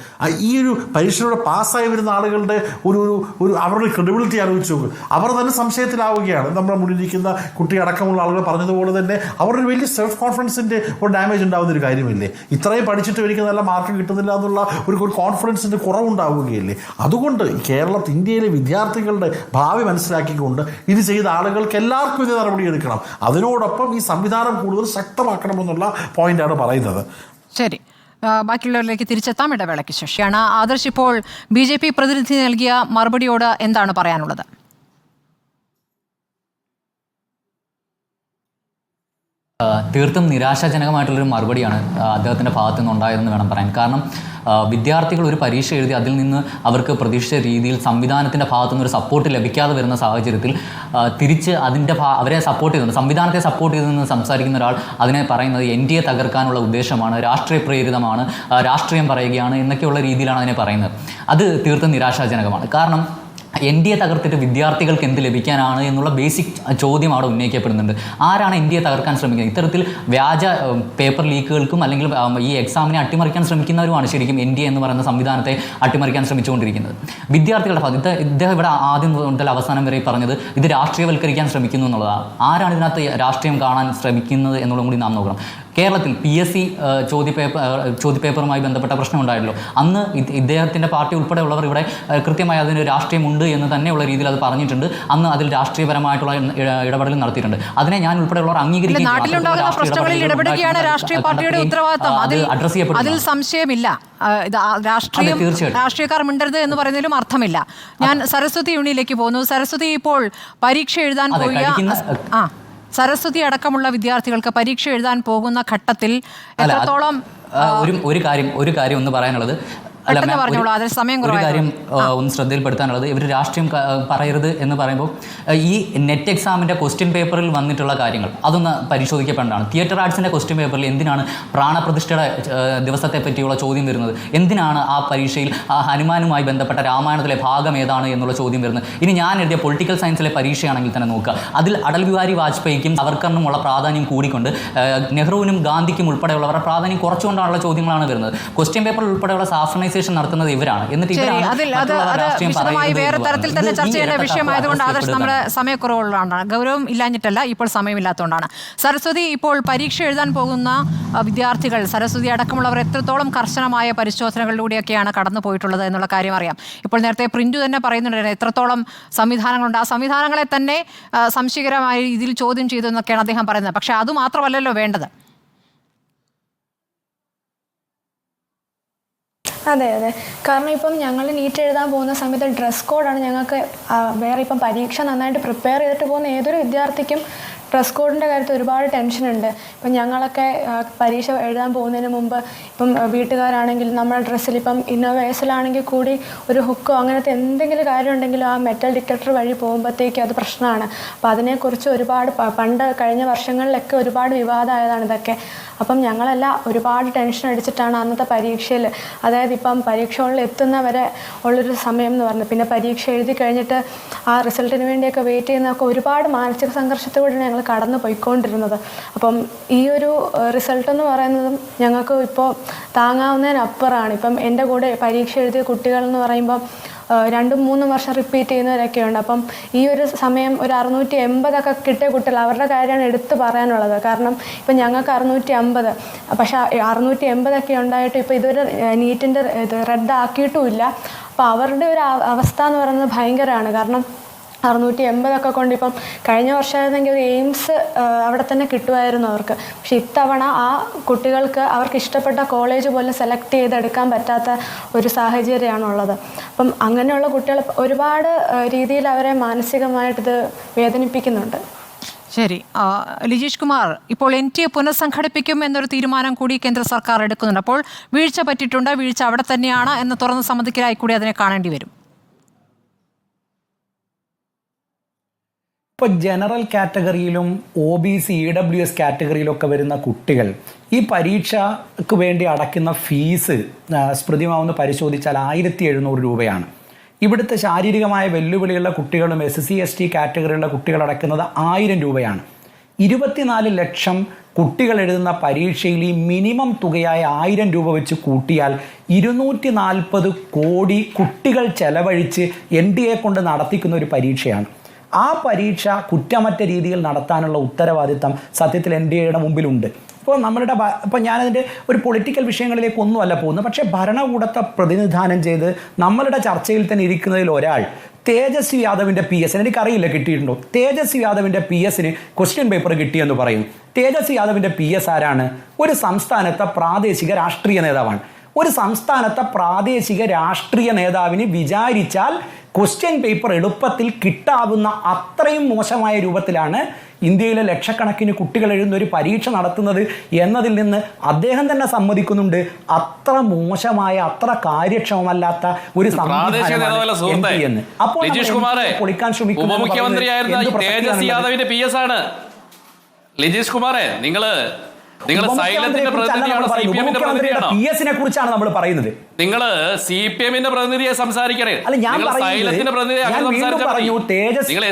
ഈ ഒരു പരീക്ഷയിലൂടെ പാസ്സായി വരുന്ന ആളുകളുടെ ഒരു അവരുടെ ക്രെഡിബിലിറ്റി ആലോചിച്ച് നോക്ക്. അവർ തന്നെ സംശയത്തിലാവുകയാണ്. നമ്മുടെ മുന്നിലിരിക്കുന്ന കുട്ടി അടക്കമുള്ള ആളുകൾ പറഞ്ഞതുപോലെ തന്നെ അവരുടെ വലിയ സെൽഫ് കോൺഫിഡൻസിന്റെ ഒരു ഡാമേജ് ഉണ്ടാകുന്ന ഒരു കാര്യമില്ലേ? ഇത്രയും പഠിച്ചിട്ട് എനിക്ക് നല്ല മാർക്ക് കിട്ടുന്നില്ല എന്നുള്ള ഒരു കോൺഫിഡൻസിന്റെ കുറവുണ്ടാവുകയില്ലേ? അതുകൊണ്ട് ഇന്ത്യയിലെ വിദ്യാർത്ഥികളുടെ ഭാവി മനസ്സിലാക്കിക്കൊണ്ട് ഇത് ചെയ്ത ആളുകൾക്ക് എല്ലാവർക്കും ഇത് നടപടിയെടുക്കണം. അതിനോടൊപ്പം ഈ സംവിധാനം കൂടുതൽ ശക്തമാക്കണമെന്നുള്ള പോയിന്റാണ് പറയുന്നത്. ശരി, ബാക്കിയുള്ളവരിലേക്ക് തിരിച്ചെത്താം. ഇടവേളയ്ക്ക് ശേഷിയാണ്. ആദർശ്, ഇപ്പോൾ BJP പ്രതിനിധി നൽകിയ മറുപടിയോട് എന്താണ് പറയാനുള്ളത്? തീർത്തും നിരാശാജനകമായിട്ടുള്ളൊരു മറുപടിയാണ് അദ്ദേഹത്തിൻ്റെ ഭാഗത്തു നിന്നുണ്ടായതെന്ന് വേണം പറയാൻ. കാരണം വിദ്യാർത്ഥികൾ ഒരു പരീക്ഷ എഴുതി അതിൽ നിന്ന് അവർക്ക് പ്രതീക്ഷിച്ച രീതിയിൽ സംവിധാനത്തിൻ്റെ ഭാഗത്തു നിന്ന് ഒരു സപ്പോർട്ട് ലഭിക്കാതെ വരുന്ന സാഹചര്യത്തിൽ തിരിച്ച് അവരെ സപ്പോർട്ട് ചെയ്തുകൊണ്ട് സംവിധാനത്തെ സപ്പോർട്ട് ചെയ്തെന്ന് സംസാരിക്കുന്ന ഒരാൾ അതിനെ പറയുന്നത് NTA തകർക്കാനുള്ള ഉദ്ദേശമാണ്, രാഷ്ട്രീയ പ്രേരിതമാണ്, രാഷ്ട്രീയം പറയുകയാണ് എന്നൊക്കെയുള്ള രീതിയിലാണ് അതിനെ പറയുന്നത്. അത് തീർത്തും നിരാശാജനകമാണ്. കാരണം NDA തകർത്തിട്ട് വിദ്യാർത്ഥികൾക്ക് എന്ത് ലഭിക്കാനാണ് എന്നുള്ള ബേസിക് ചോദ്യം അവിടെ ഉന്നയിക്കപ്പെടുന്നുണ്ട്. ആരാണ് NDA തകർക്കാൻ ശ്രമിക്കുന്നത്? ഇത്തരത്തിൽ വ്യാജ പേപ്പർ ലീക്കുകൾക്കും അല്ലെങ്കിൽ ഈ എക്സാമിനെ അട്ടിമറിക്കാൻ ശ്രമിക്കുന്നവരുമാണ് ശരിക്കും NDA എന്ന് പറയുന്ന സംവിധാനത്തെ അട്ടിമറിക്കാൻ ശ്രമിച്ചുകൊണ്ടിരിക്കുന്നത്. വിദ്യാർത്ഥികളുടെ ഭാഗത്ത് ഇദ്ദേഹം ഇവിടെ ആദ്യം മുതൽ അവസാനം വരെ പറഞ്ഞത് ഇത് രാഷ്ട്രീയവൽക്കരിക്കാൻ ശ്രമിക്കുന്നു എന്നുള്ളതാണ്. ആരാണ് ഇതിനകത്ത് രാഷ്ട്രീയം കാണാൻ ശ്രമിക്കുന്നത് എന്നുള്ളതും കൂടി നാം നോക്കണം. കേരളത്തിൽ PSC ചോദ്യപേപ്പറുമായി ബന്ധപ്പെട്ട പ്രശ്നം ഉണ്ടായല്ലോ. അന്ന് ഇദ്ദേഹത്തിൻ്റെ പാർട്ടി ഉൾപ്പെടെയുള്ളവർ ഇവിടെ കൃത്യമായി അതിന് രാഷ്ട്രീയമുണ്ട് എന്ന് തന്നെയുള്ള രീതിയിൽ അത് പറഞ്ഞിട്ടുണ്ട്. അന്ന് അതിൽ രാഷ്ട്രീയപരമായിട്ടുള്ള ഇടപെടൽ നടത്തിയിട്ടുണ്ട്. അതിനെ ഞാൻ ഉൾപ്പെടെയുള്ളവർ അംഗീകരിക്കുന്നു. നാട്ടിലുണ്ടാകുന്ന പ്രശ്നങ്ങളിൽ ഇടപെടുകയാണ് രാഷ്ട്രീയ പാർട്ടിയുടെ ഉത്തരവാദിത്തം. അഡ്രസ് ചെയ്യപ്പെടുന്നു. അതിൽ സംശയമില്ല. രാഷ്ട്രീയക്കാർ മിണ്ടരുത് എന്ന് പറയുന്നതിലും അർത്ഥമില്ല. ഞാൻ സരസ്വതി യൂണിയിലേക്ക് പോകുന്നു. സരസ്വതി, ഇപ്പോൾ പരീക്ഷ എഴുതാൻ പോയ സരസ്വതി അടക്കമുള്ള വിദ്യാർത്ഥികൾക്ക് പരീക്ഷ എഴുതാൻ പോകുന്ന ഘട്ടത്തിൽ എത്രത്തോളം ഒരു കാര്യം ഒന്ന് പറയാനുള്ളത്, ഒരു കാര്യം ഒന്ന് ശ്രദ്ധയിൽപ്പെടുത്താനുള്ളത്, ഇവർ രാഷ്ട്രീയം പറയരുത് എന്ന് പറയുമ്പോൾ ഈ നെറ്റ് എക്സാമിൻ്റെ ക്വസ്റ്റ്യൻ പേപ്പറിൽ വന്നിട്ടുള്ള കാര്യങ്ങൾ അതൊന്ന് പരിശോധിക്കപ്പെടേണ്ടതാണ്. തിയേറ്റർ ആർട്സിൻ്റെ ക്വസ്റ്റ്യൻ പേപ്പറിൽ എന്തിനാണ് പ്രാണപ്രതിഷ്ഠയുടെ ദിവസത്തെ പറ്റിയുള്ള ചോദ്യം വരുന്നത്? എന്തിനാണ് ആ പരീക്ഷയിൽ ആ ഹനുമാനുമായി ബന്ധപ്പെട്ട രാമായണത്തിലെ ഭാഗം ഏതാണ് എന്നുള്ള ചോദ്യം വരുന്നത്? ഇനി ഞാൻ എഴുതിയ പൊളിറ്റിക്കൽ സയൻസിലെ പരീക്ഷയാണെങ്കിൽ തന്നെ നോക്കുക, അതിൽ അടൽ ബിഹാരി വാജ്പേയിക്കും സവർക്കറിനുമുള്ള പ്രാധാന്യം കൂടിക്കൊണ്ട് നെഹ്റുവിനും ഗാന്ധിക്കും ഉൾപ്പെടെയുള്ളവരുടെ പ്രാധാന്യം കുറച്ചുകൊണ്ടാണുള്ള ചോദ്യങ്ങളാണ് വരുന്നത്. ക്വസ്റ്റ്യൻ പേപ്പറിൽ ഉൾപ്പെടെയുള്ള സാഫ്രണൈസേഷൻ നടത്തുന്നത് ഇവരാണ്. എന്നിട്ട് വേറെ തരത്തിൽ തന്നെ ചർച്ച ചെയ്യേണ്ട വിഷയമായതുകൊണ്ട് ആദർശ് നമ്മുടെ സമയക്കുറവുള്ളതാണ്, ഗൗരവം ഇല്ലാഞ്ഞിട്ടല്ല, ഇപ്പോൾ സമയമില്ലാത്തതുകൊണ്ടാണ്. സരസ്വതി, ഇപ്പോൾ പരീക്ഷ എഴുതാൻ പോകുന്ന വിദ്യാർത്ഥികൾ, സരസ്വതി അടക്കമുള്ളവർ എത്രത്തോളം കർശനമായ പരിശോധനകളിലൂടെയൊക്കെയാണ് കടന്നു പോയിട്ടുള്ളത് എന്നുള്ള കാര്യം അറിയാം. ഇപ്പോൾ നേരത്തെ പ്രിന്റു തന്നെ പറയുന്നുണ്ട് എത്രത്തോളം സംവിധാനങ്ങളുണ്ട്, ആ സംവിധാനങ്ങളെ തന്നെ സംശയകരമായ രീതിയിൽ ചോദ്യം ചെയ്തു എന്നൊക്കെയാണ് അദ്ദേഹം പറയുന്നത്. പക്ഷേ അതുമാത്രമല്ലല്ലോ വേണ്ടത്. അതെ, കാരണം ഇപ്പം ഞങ്ങൾ നീറ്റ് എഴുതാൻ പോകുന്ന സമയത്ത് ഡ്രസ് കോഡാണ് ഞങ്ങൾക്ക് വേറെ. ഇപ്പം പരീക്ഷ നന്നായിട്ട് പ്രിപ്പയർ ചെയ്തിട്ട് പോകുന്ന ഏതൊരു വിദ്യാർത്ഥിക്കും ഡ്രസ് കോഡിൻ്റെ കാര്യത്തിൽ ഒരുപാട് ടെൻഷനുണ്ട്. ഇപ്പം ഞങ്ങളൊക്കെ പരീക്ഷ എഴുതാൻ പോകുന്നതിന് മുമ്പ് ഇപ്പം വീട്ടുകാരാണെങ്കിൽ നമ്മുടെ ഡ്രസ്സിൽ ഇപ്പം ഇന്നോവേഴ്സിലാണെങ്കിൽ കൂടി ഒരു ഹുക്കോ അങ്ങനത്തെ എന്തെങ്കിലും കാര്യം ഉണ്ടെങ്കിലും ആ മെറ്റൽ ഡിറ്റക്ടർ വഴി പോകുമ്പോഴത്തേക്കും അത് പ്രശ്നമാണ്. അപ്പം അതിനെക്കുറിച്ച് ഒരുപാട് പണ്ട് കഴിഞ്ഞ വർഷങ്ങളിലൊക്കെ ഒരുപാട് വിവാദമായതാണ് ഇതൊക്കെ. അപ്പം ഞങ്ങളെല്ലാം ഒരുപാട് ടെൻഷൻ അടിച്ചിട്ടാണ് അന്നത്തെ പരീക്ഷയിൽ, അതായത് ഇപ്പം പരീക്ഷ ഹോളിൽ എത്തുന്നവരെ ഉള്ളൊരു സമയം എന്ന് പറഞ്ഞത്, പിന്നെ പരീക്ഷ എഴുതി കഴിഞ്ഞിട്ട് ആ റിസൾട്ടിന് വേണ്ടിയൊക്കെ വെയിറ്റ് ചെയ്യുന്നതൊക്കെ ഒരുപാട് മാനസിക സംഘർഷത്തോടെ ഞങ്ങൾ കടന്നു പോയിക്കൊണ്ടിരുന്നത്. അപ്പം ഈ ഒരു റിസൾട്ട് എന്ന് പറയുന്നതും ഞങ്ങൾക്ക് ഇപ്പോൾ താങ്ങാവുന്നതിനപ്പുറമാണ്. ഇപ്പം എൻ്റെ കൂടെ പരീക്ഷ എഴുതിയ കുട്ടികൾ എന്ന് പറയുമ്പം 2-3 വർഷം റിപ്പീറ്റ് ചെയ്യുന്നവരൊക്കെ ഉണ്ട്. അപ്പം ഈ ഒരു സമയം ഒരു 680 കിട്ടിയ കുട്ടികൾ, അവരുടെ കാര്യമാണ് എടുത്തു പറയാനുള്ളത്. കാരണം ഇപ്പം ഞങ്ങൾക്ക് 650, പക്ഷേ 680 ഉണ്ടായിട്ട് ഇപ്പോൾ ഇതൊരു നീറ്റിൻ്റെ ഇത് റദ്ദാക്കിയിട്ടുമില്ല. അപ്പോൾ അവരുടെ ഒരു അവസ്ഥ എന്ന് പറയുന്നത് ഭയങ്കരമാണ്. കാരണം 680 കൊണ്ട് ഇപ്പം കഴിഞ്ഞ വർഷമായിരുന്നെങ്കിൽ ഒരു എയിംസ് അവിടെ തന്നെ കിട്ടുമായിരുന്നു അവർക്ക്. പക്ഷെ ഇത്തവണ ആ കുട്ടികൾക്ക് അവർക്ക് ഇഷ്ടപ്പെട്ട കോളേജ് പോലും സെലക്ട് ചെയ്തെടുക്കാൻ പറ്റാത്ത ഒരു സാഹചര്യമാണുള്ളത്. അപ്പം അങ്ങനെയുള്ള കുട്ടികൾ ഒരുപാട് രീതിയിൽ അവരെ മാനസികമായിട്ടിത് വേദനിപ്പിക്കുന്നുണ്ട്. ശരി, ലിജീഷ് കുമാർ, ഇപ്പോൾ NTA പുനഃസംഘടിപ്പിക്കും എന്നൊരു തീരുമാനം കൂടി കേന്ദ്ര സർക്കാർ എടുക്കുന്നുണ്ട്. അപ്പോൾ വീഴ്ച പറ്റിയിട്ടുണ്ട്, വീഴ്ച അവിടെ തന്നെയാണ് എന്ന് തുറന്ന് സമ്മതിക്കലായി കൂടി അതിനെ കാണേണ്ടി വരും. ഇപ്പോൾ ജനറൽ കാറ്റഗറിയിലും OBC EWS കാറ്റഗറിയിലൊക്കെ വരുന്ന കുട്ടികൾ ഈ പരീക്ഷയ്ക്ക് വേണ്ടി അടയ്ക്കുന്ന ഫീസ് സ്മൃതിമാവെന്ന് പരിശോധിച്ചാൽ 1700 രൂപയാണ്. ഇവിടുത്തെ ശാരീരികമായ വെല്ലുവിളിയുള്ള കുട്ടികളും SC ST കാറ്റഗറിയുള്ള കുട്ടികൾ അടയ്ക്കുന്നത് 1000 രൂപയാണ്. 24 ലക്ഷം കുട്ടികൾ എഴുതുന്ന പരീക്ഷയിൽ ഈ മിനിമം തുകയായ 1000 രൂപ വെച്ച് കൂട്ടിയാൽ 240 കോടി കുട്ടികൾ ചെലവഴിച്ച് NDA കൊണ്ട് നടത്തിക്കുന്ന ഒരു പരീക്ഷയാണ്. ആ പരീക്ഷ കുറ്റമറ്റ രീതിയിൽ നടത്താനുള്ള ഉത്തരവാദിത്തം സത്യത്തിൽ NDAയുടെ മുമ്പിലുണ്ട്. ഇപ്പോൾ ഞാനതിൻ്റെ ഒരു പൊളിറ്റിക്കൽ വിഷയങ്ങളിലേക്കൊന്നുമല്ല പോകുന്നത്, പക്ഷേ ഭരണകൂടത്തെ പ്രതിനിധാനം ചെയ്ത് നമ്മളുടെ ചർച്ചയിൽ തന്നെ ഇരിക്കുന്നതിൽ ഒരാൾ തേജസ്വി യാദവിൻ്റെ PS, എനിക്കറിയില്ല കിട്ടിയിട്ടുണ്ടോ, തേജസ്വി യാദവിൻ്റെ PSന് ക്വസ്റ്റ്യൻ പേപ്പർ കിട്ടിയെന്ന് പറയും. തേജസ്വി യാദവിൻ്റെ PS ആരാണ്? ഒരു സംസ്ഥാനത്തെ പ്രാദേശിക രാഷ്ട്രീയ നേതാവാണ്. ഒരു സംസ്ഥാനത്തെ പ്രാദേശിക രാഷ്ട്രീയ നേതാവിന് വിചാരിച്ചാൽ ക്വസ്റ്റ്യൻ പേപ്പർ എളുപ്പത്തിൽ കിട്ടാവുന്ന അത്രയും മോശമായ രൂപത്തിലാണ് ഇന്ത്യയിലെ ലക്ഷക്കണക്കിന് കുട്ടികൾ എഴുതുന്ന ഒരു പരീക്ഷ നടത്തുന്നത് എന്നതിൽ നിന്ന് അദ്ദേഹം തന്നെ സമ്മതിക്കുന്നുണ്ട്. അത്ര മോശമായ, അത്ര കാര്യക്ഷമമല്ലാത്ത ഒരു സംവിധാനമാണ്. അപ്പോൾ പൊളിക്കാൻ ഉപമുഖ്യമന്ത്രിയായിരുന്ന തേജസ്വി യാദവിന്റെ PS ആണ്. ലിജീഷ് കുമാറെ, നിങ്ങൾ നിങ്ങൾ സൈലത്തിന്റെ പ്രതിനിധിയാണോ CPM-ന്റെ പ്രതിനിധിയാണോ? PS-നെ കുറിച്ചാണ് നമ്മൾ പറയുന്നത്. നിങ്ങൾ CPM-ന്റെ പ്രതിനിധിയെ സംസാരിക്കണേ. നിങ്ങൾ സൈലത്തിന്റെ പ്രതിനിധി അങ്ങനെ സംസാരിച്ചാൽ നിങ്ങൾ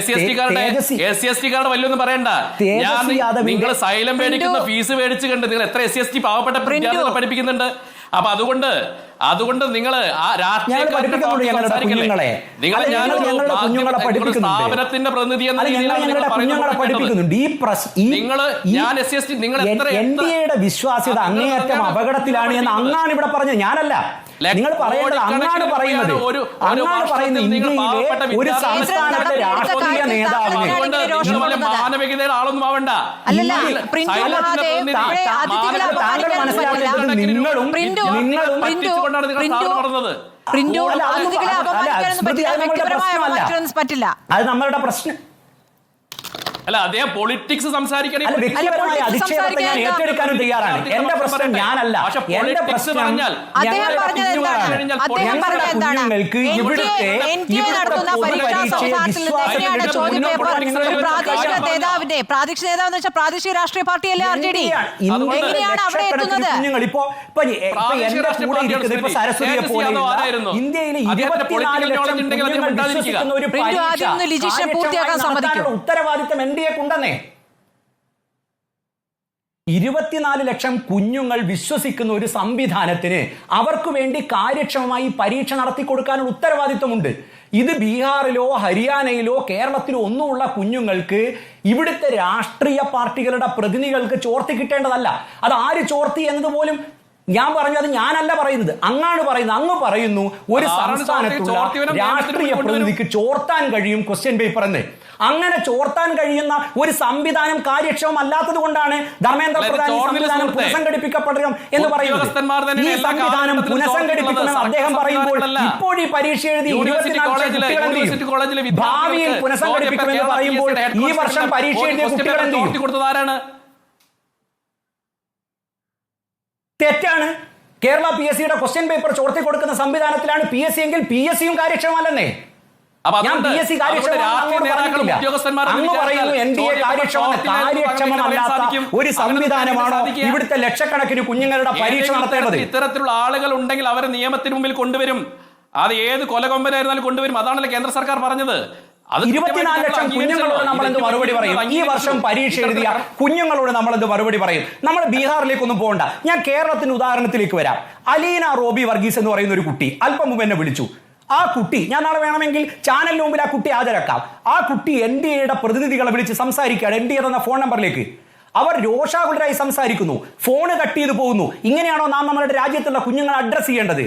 SC/ST കാരുടെ വല്ലൊന്നും പറയണ്ട. നിങ്ങൾ സൈലം മേടിക്കുന്ന ഫീസ് മേടിച്ച് കണ്ട് നിങ്ങൾ എത്ര SC/ST പാവപ്പെട്ട വിദ്യാർത്ഥികളെ പഠിപ്പിക്കുന്നുണ്ട്. അപ്പൊ അതുകൊണ്ട് നിങ്ങൾ ആ രാഷ്ട്രീയക്കാരുടെ സ്ഥാപനത്തിന്റെ പ്രതിനിധി എന്ന രീതിയിലാണ് നിങ്ങൾ NDAയുടെ വിശ്വാസ്യത അങ്ങേയറ്റം അപകടത്തിലാണ് എന്ന് അങ്ങാണ് ഇവിടെ പറഞ്ഞത്, ഞാനല്ല. നിങ്ങൾ പറയേണ്ടത് അങ്ങാണ് പറയുന്നത്. ഇന്ത്യയിലെ ഒരു സംസ്ഥാനത്തെ രാഷ്ട്രീയ നേതാവിനെ മാനവികതയുടെ ആളൊന്നും ആവണ്ട. താങ്കൾ മനസ്സിലാക്കേണ്ടത് നിങ്ങളും അത് നമ്മളുടെ പ്രശ്നം അല്ല. അദ്ദേഹം പൊളിറ്റിക്സ് സംസാരിക്കണേ. വ്യക്തിപരമായ അധിക്ഷേപത്തെ ഞാൻ ഏറ്റെടുക്കാനും തയ്യാറാണ്. എന്റെ പ്രശ്നം ഞാനല്ല. എന്റെ പ്രശ്നം കുഞ്ഞുങ്ങൾക്ക് ഇവിടുത്തെ പ്രാദേശിക നേതാവെന്ന് വെച്ചാൽ പ്രാദേശിക രാഷ്ട്രീയ പാർട്ടിയല്ലേ RJD? എങ്ങനെയാണ് അവിടെ എത്തുന്നത്? കുഞ്ഞുങ്ങൾ ഇപ്പൊ എന്റെ കൂടെ ഇരിക്കുന്നത് ഇപ്പൊ സരസ്വതിയെ പോലെയുള്ള ഇന്ത്യയിലെ 24 ലക്ഷം കുഞ്ഞുങ്ങൾ വിശ്വസിക്കുന്ന ഒരു ഉത്തരവാദിത്തം NDAക്കുണ്ടെന്നേ. 24 ലക്ഷം കുഞ്ഞുങ്ങൾ വിശ്വസിക്കുന്ന ഒരു സംവിധാനത്തിന് അവർക്ക് വേണ്ടി കാര്യക്ഷമമായി പരീക്ഷ നടത്തി കൊടുക്കാനുള്ള ഉത്തരവാദിത്വമുണ്ട്. ഇത് ബീഹാറിലോ ഹരിയാനയിലോ കേരളത്തിലോ ഒന്നുമുള്ള കുഞ്ഞുങ്ങൾക്ക് ഇവിടുത്തെ രാഷ്ട്രീയ പാർട്ടികളുടെ പ്രതിനിധികൾക്ക് ചോർത്തി കിട്ടേണ്ടതല്ല. അത് ആര് ചോർത്തി എന്നതുപോലും ഞാൻ പറഞ്ഞു, അത് ഞാനല്ല പറയുന്നത്, അങ്ങാണ് പറയുന്നത്. അങ്ങ് പറയുന്നു ഒരു സംസ്ഥാനത്തുള്ള രാഷ്ട്രീയ പ്രതിനിധിക്ക് ചോർത്താൻ കഴിയും ക്വസ്റ്റ്യൻ പേപ്പർ എന്ന്. അങ്ങനെ ചോർത്താൻ കഴിയുന്ന ഒരു സംവിധാനം കാര്യക്ഷമമല്ലാത്തത് കൊണ്ടാണ് ധർമ്മേന്ദ്ര പ്രധാൻ ഈ സംവിധാനം പുനഃസംഘടിപ്പിക്കപ്പെടണം എന്ന് പറയുന്നത്. ഈ സംവിധാനം പുനഃസംഘടിപ്പിക്കണമെന്ന് അദ്ദേഹം പറയുമ്പോൾ ഇപ്പോൾ ഈ പരീക്ഷ എഴുതി 24 ഭാവിയിൽ പുനഃസംഘടിപ്പിക്കുമെന്ന് പറയുമ്പോൾ ഈ വർഷം പരീക്ഷ എഴുതിയ കുട്ടികൾ എന്ത് ചെയ്യും? തെറ്റാണ്. കേരള PSCയുടെ ക്വസ്റ്റ്യൻ പേപ്പർ ചോർത്തി കൊടുക്കുന്ന സംവിധാനത്തിലാണ് PSC എങ്കിൽ PSCയും കാര്യക്ഷമമല്ലെന്നേ. ഞാൻ PSC കാര്യക്ഷമമല്ലാത്ത ഒരു സംവിധാനമാണോ ഇവിടുത്തെ ലക്ഷക്കണക്കിന് കുഞ്ഞുങ്ങളുടെ പരീക്ഷ നടത്തേണ്ടത്? ഇത്തരത്തിലുള്ള ആളുകൾ ഉണ്ടെങ്കിൽ അവരെ നിയമത്തിന് മുമ്പിൽ കൊണ്ടുവരും. അത് ഏത് കൊലകൊമ്പനായിരുന്നാലും കൊണ്ടുവരും. അതാണല്ലോ കേന്ദ്ര സർക്കാർ പറഞ്ഞത്. 24 ലക്ഷം കുഞ്ഞുങ്ങളോട് നമ്മൾ എന്ത് മറുപടി പറയും? ഈ വർഷം പരീക്ഷ എഴുതിയ കുഞ്ഞുങ്ങളോട് നമ്മൾ എന്ത് മറുപടി പറയും? നമ്മൾ ബീഹാറിലേക്കൊന്നും പോകണ്ട. ഞാൻ കേരളത്തിന്റെ ഉദാഹരണത്തിലേക്ക് വരാം. അലീന റോബി വർഗീസ് എന്ന് പറയുന്ന ഒരു കുട്ടി അല്പം മുമ്പ് എന്നെ വിളിച്ചു. ആ കുട്ടി, ഞാൻ നാളെ വേണമെങ്കിൽ ചാനലിന് മുമ്പിൽ ആ കുട്ടി ഹാജരാക്കാം. ആ കുട്ടി NDAയുടെ പ്രതിനിധികളെ വിളിച്ച് സംസാരിക്കുകയാണ്. NDA എന്ന ഫോൺ നമ്പറിലേക്ക് അവർ രോഷാകുലരായി സംസാരിക്കുന്നു. ഫോണ് കട്ട് ചെയ്ത് പോകുന്നു. ഇങ്ങനെയാണോ നാം നമ്മുടെ രാജ്യത്തുള്ള കുഞ്ഞുങ്ങളെ അഡ്രസ് ചെയ്യേണ്ടത്?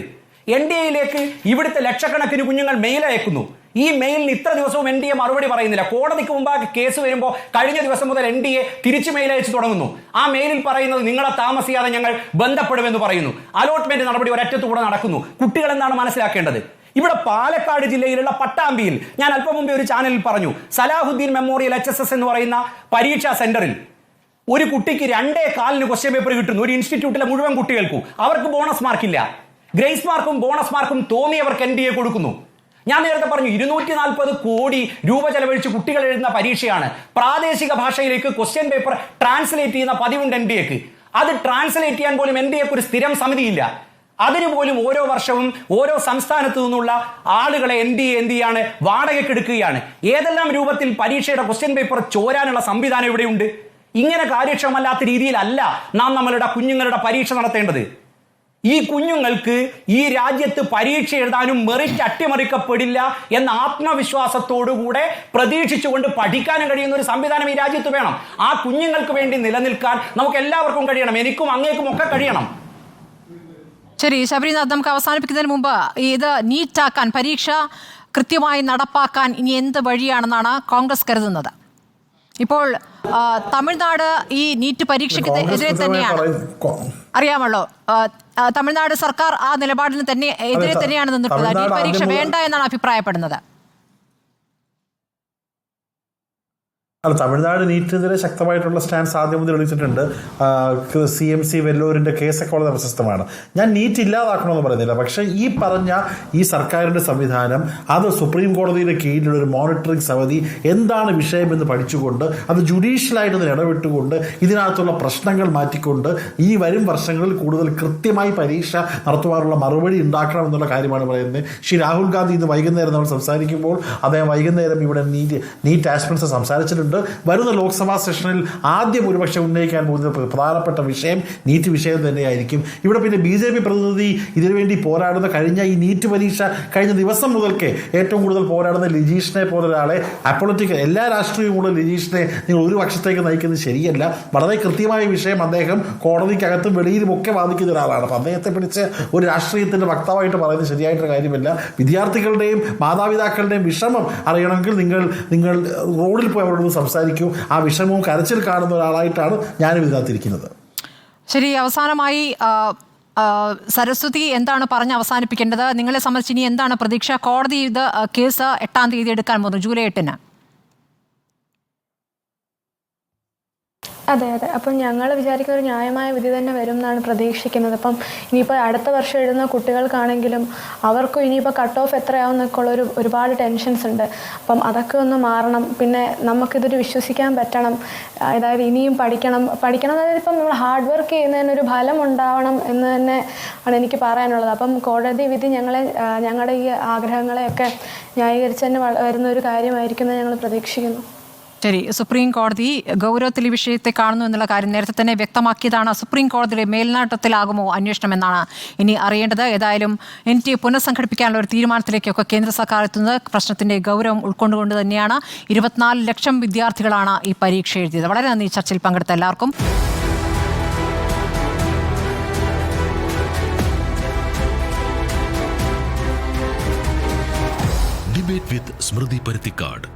NDAയിലേക്ക് ഇവിടുത്തെ ലക്ഷക്കണക്കിന് കുഞ്ഞുങ്ങൾ മെയിൽ അയക്കുന്നു. ഈ മെയിലിന് ഇത്ര ദിവസവും NDA മറുപടി പറയുന്നില്ല. കോടതിക്ക് മുമ്പാകെ കേസ് വരുമ്പോൾ കഴിഞ്ഞ ദിവസം മുതൽ NDA തിരിച്ചു മെയിൽ അയച്ചു തുടങ്ങുന്നു. ആ മെയിലിൽ പറയുന്നത് നിങ്ങളെ താമസിയാതെ ഞങ്ങൾ ബന്ധപ്പെടുമെന്ന് പറയുന്നു. അലോട്ട്മെന്റ് നടപടി ഒരറ്റത്തുകൂടെ നടക്കുന്നു. കുട്ടികൾ എന്താണ് മനസ്സിലാക്കേണ്ടത്? ഇവിടെ പാലക്കാട് ജില്ലയിലുള്ള പട്ടാമ്പിയിൽ ഞാൻ അല്പം മുമ്പേ ഒരു ചാനലിൽ പറഞ്ഞു, സലാഹുദ്ദീൻ മെമ്മോറിയൽ HSS എന്ന് പറയുന്ന പരീക്ഷാ സെന്ററിൽ ഒരു കുട്ടിക്ക് 2.25 ക്വസ്റ്റ്യൻ പേപ്പർ കിട്ടുന്നു. ഒരു ഇൻസ്റ്റിറ്റ്യൂട്ടിലെ മുഴുവൻ കുട്ടികൾക്കും. അവർക്ക് ബോണസ് മാർക്കില്ല. ഗ്രേസ് മാർക്കും ബോണസ് മാർക്കും തോന്നിയവർക്ക് NDA കൊടുക്കുന്നു. ഞാൻ നേരത്തെ പറഞ്ഞു 240 കോടി രൂപ ചെലവഴിച്ച് കുട്ടികൾ എഴുതുന്ന പരീക്ഷയാണ്. പ്രാദേശിക ഭാഷയിലേക്ക് ക്വസ്റ്റ്യൻ പേപ്പർ ട്രാൻസ്ലേറ്റ് ചെയ്യുന്ന പതിവുണ്ട് NDAക്ക്. അത് ട്രാൻസ്ലേറ്റ് ചെയ്യാൻ പോലും NDAക്ക് ഒരു സ്ഥിരം സമിതിയില്ല. അതിനുപോലും ഓരോ വർഷവും ഓരോ സംസ്ഥാനത്തു നിന്നുള്ള ആളുകളെ NDA എന്ത് ചെയ്യാണ്? വാടകയ്ക്ക് എടുക്കുകയാണ്. ഏതെല്ലാം രൂപത്തിൽ പരീക്ഷയുടെ ക്വസ്റ്റ്യൻ പേപ്പർ ചോരാനുള്ള സംവിധാനം ഇവിടെയുണ്ട്. ഇങ്ങനെ കാര്യക്ഷമമല്ലാത്ത രീതിയിലല്ല നാം നമ്മളുടെ കുഞ്ഞുങ്ങളുടെ പരീക്ഷ നടത്തേണ്ടത്. ഈ കുഞ്ഞുങ്ങൾക്ക് ഈ രാജ്യത്ത് പരീക്ഷ എഴുതാനും മെറിറ്റ് അട്ടിമറിക്കപ്പെടില്ല എന്ന ആത്മവിശ്വാസത്തോടുകൂടെ പ്രതീക്ഷിച്ചുകൊണ്ട് പഠിക്കാനും കഴിയുന്ന ഒരു സംവിധാനം ഈ രാജ്യത്ത് വേണം. ആ കുഞ്ഞുങ്ങൾക്ക് വേണ്ടി നിലനിൽക്കാൻ നമുക്ക് എല്ലാവർക്കും കഴിയണം. എനിക്കും അങ്ങേക്കും ഒക്കെ കഴിയണം. ശരി ശബരിനാഥ്, നമുക്ക് അവസാനിപ്പിക്കുന്നതിന് മുമ്പ് ഇത് നീറ്റാക്കാൻ, പരീക്ഷ കൃത്യമായി നടപ്പാക്കാൻ ഇനി എന്ത് വഴിയാണെന്നാണ് കോൺഗ്രസ് കരുതുന്നത്? ഇപ്പോൾ തമിഴ്നാട് ഈ നീറ്റ് പരീക്ഷയ്ക്ക് എതിരെ തന്നെയാണ്, അറിയാമല്ലോ. തമിഴ്നാട് സർക്കാർ ആ നിലപാടിന് തന്നെ എതിരെ തന്നെയാണ് നിന്നിട്ടുള്ളത്. നീറ്റ് പരീക്ഷ വേണ്ട എന്നാണ് അഭിപ്രായപ്പെടുന്നത്. അല്ല, തമിഴ്നാട് നീറ്റിനെതിരെ ശക്തമായിട്ടുള്ള സ്റ്റാൻസ് ആദ്യം മുതൽ വിളിച്ചിട്ടുണ്ട്. CMC വെല്ലൂരിൻ്റെ കേസൊക്കെ വളരെ പ്രശസ്തമാണ്. ഞാൻ നീറ്റ് ഇല്ലാതാക്കണമെന്ന് പറയുന്നില്ല. പക്ഷേ ഈ പറഞ്ഞ ഈ സർക്കാരിൻ്റെ സംവിധാനം അത് സുപ്രീം കോടതിയുടെ കീഴിലുള്ള ഒരു മോണിറ്ററിംഗ് സമിതി എന്താണ് വിഷയമെന്ന് പഠിച്ചുകൊണ്ട് അത് ജുഡീഷ്യലായിട്ട് ഇടപെട്ടുകൊണ്ട് ഇതിനകത്തുള്ള പ്രശ്നങ്ങൾ മാറ്റിക്കൊണ്ട് ഈ വരും വർഷങ്ങളിൽ കൂടുതൽ കൃത്യമായി പരീക്ഷ നടത്തുവാനുള്ള മറുപടി ഉണ്ടാക്കണം എന്നുള്ള കാര്യമാണ് പറയുന്നത്. ശ്രീ രാഹുൽ ഗാന്ധി ഇന്ന് വൈകുന്നേരം നമ്മൾ സംസാരിക്കുമ്പോൾ അദ്ദേഹം വൈകുന്നേരം ഇവിടെ നീറ്റ് ആസ്പിറൻസ് സംസാരിച്ചിട്ടുണ്ട്. വരുന്ന ലോക്സഭാ സെഷനിൽ ആദ്യം ഒരുപക്ഷെ ഉന്നയിക്കാൻ പോകുന്ന പ്രധാനപ്പെട്ട വിഷയം നീറ്റ് വിഷയം തന്നെയായിരിക്കും. ഇവിടെ പിന്നെ BJP പ്രതിനിധി ഇതിനുവേണ്ടി പോരാടുന്ന കഴിഞ്ഞ ഈ നീറ്റ് പരീക്ഷ കഴിഞ്ഞ ദിവസം മുതൽക്കേ ഏറ്റവും കൂടുതൽ പോരാടുന്ന ലിജീഷിനെ പോലെ ഒരാളെ അപ്പൊളിറ്റിക്കൽ എല്ലാ രാഷ്ട്രീയവും കൂടെ ലിജീഷിനെ നിങ്ങൾ ഒരു പക്ഷത്തേക്ക് നയിക്കുന്നത് ശരിയല്ല. വളരെ കൃത്യമായ വിഷയം അദ്ദേഹം കോടതിക്കകത്തും വെളിയിലും ഒക്കെ വാദിക്കുന്ന ഒരാളാണ്. അപ്പം അദ്ദേഹത്തെ പിടിച്ച് ഒരു രാഷ്ട്രീയത്തിൻ്റെ വക്താവായിട്ട് പറയുന്നത് ശരിയായിട്ടുള്ള കാര്യമല്ല. വിദ്യാർത്ഥികളുടെയും മാതാപിതാക്കളുടെയും വിഷമം അറിയണമെങ്കിൽ നിങ്ങൾ റോഡിൽ പോയി അവരോട് സംസാരിക്കൂ. ആ വിഷമവും കരച്ചിൽ കാണുന്ന ഒരാളായിട്ടാണ് ഞാനും ഇതിനകത്തിരിക്കുന്നത്. ശരി, അവസാനമായി സരസ്വതി എന്താണ് പറഞ്ഞ് അവസാനിപ്പിക്കേണ്ടത്? നിങ്ങളെ സംബന്ധിച്ച് ഇനി എന്താണ് പ്രതീക്ഷ? കോടതി ഇത് കേസ് 8-ാം തീയതി എടുക്കാൻ പോകുന്നു, ജൂലൈ 8-ന്. അതെ. അപ്പം ഞങ്ങൾ വിചാരിക്കുന്ന ഒരു ന്യായമായ വിധി തന്നെ വരും എന്നാണ് പ്രതീക്ഷിക്കുന്നത്. അപ്പം ഇനിയിപ്പോൾ അടുത്ത വർഷം എഴുതുന്ന കുട്ടികൾക്കാണെങ്കിലും അവർക്കും ഇനിയിപ്പോൾ കട്ട് ഓഫ് എത്രയാവും എന്നൊക്കെ ഉള്ളൊരു ഒരുപാട് ടെൻഷൻസ് ഉണ്ട്. അപ്പം അതൊക്കെ ഒന്ന് മാറണം. പിന്നെ നമുക്കിതൊരു വിശ്വസിക്കാൻ പറ്റണം. അതായത് ഇനിയും പഠിക്കണം. അതായത് ഇപ്പം നമ്മൾ ഹാർഡ് വർക്ക് ചെയ്യുന്നതിനൊരു ഫലം ഉണ്ടാവണം എന്ന് തന്നെ ആണ് എനിക്ക് പറയാനുള്ളത്. അപ്പം കോടതി വിധി ഞങ്ങളുടെ ഈ ആഗ്രഹങ്ങളെയൊക്കെ ന്യായീകരിച്ച് തന്നെ വരുന്ന ഒരു കാര്യമായിരിക്കും എന്ന് ഞങ്ങൾ പ്രതീക്ഷിക്കുന്നു. ശരി, സുപ്രീം കോടതി ഗൗരവത്തിൽ ഈ വിഷയത്തെ കാണുന്നു എന്നുള്ള കാര്യം നേരത്തെ തന്നെ വ്യക്തമാക്കിയതാണ്. സുപ്രീം കോടതിയുടെ മേൽനോട്ടത്തിലാകുമോ അന്വേഷണം എന്നാണ് ഇനി അറിയേണ്ടത്. ഏതായാലും NTA പുനഃസംഘടിപ്പിക്കാനുള്ള ഒരു തീരുമാനത്തിലേക്കൊക്കെ കേന്ദ്ര സർക്കാർ എത്തുന്നത് പ്രശ്നത്തിന്റെ ഗൗരവം ഉൾക്കൊണ്ടുകൊണ്ട് തന്നെയാണ്. 24 ലക്ഷം വിദ്യാർത്ഥികളാണ് ഈ പരീക്ഷ എഴുതിയത്. വളരെ നന്ദി ചർച്ചയിൽ പങ്കെടുത്ത എല്ലാവർക്കും. ഡിബേറ്റ് വിത്ത് സ്മൃതി പരുത്തിക്കാട്.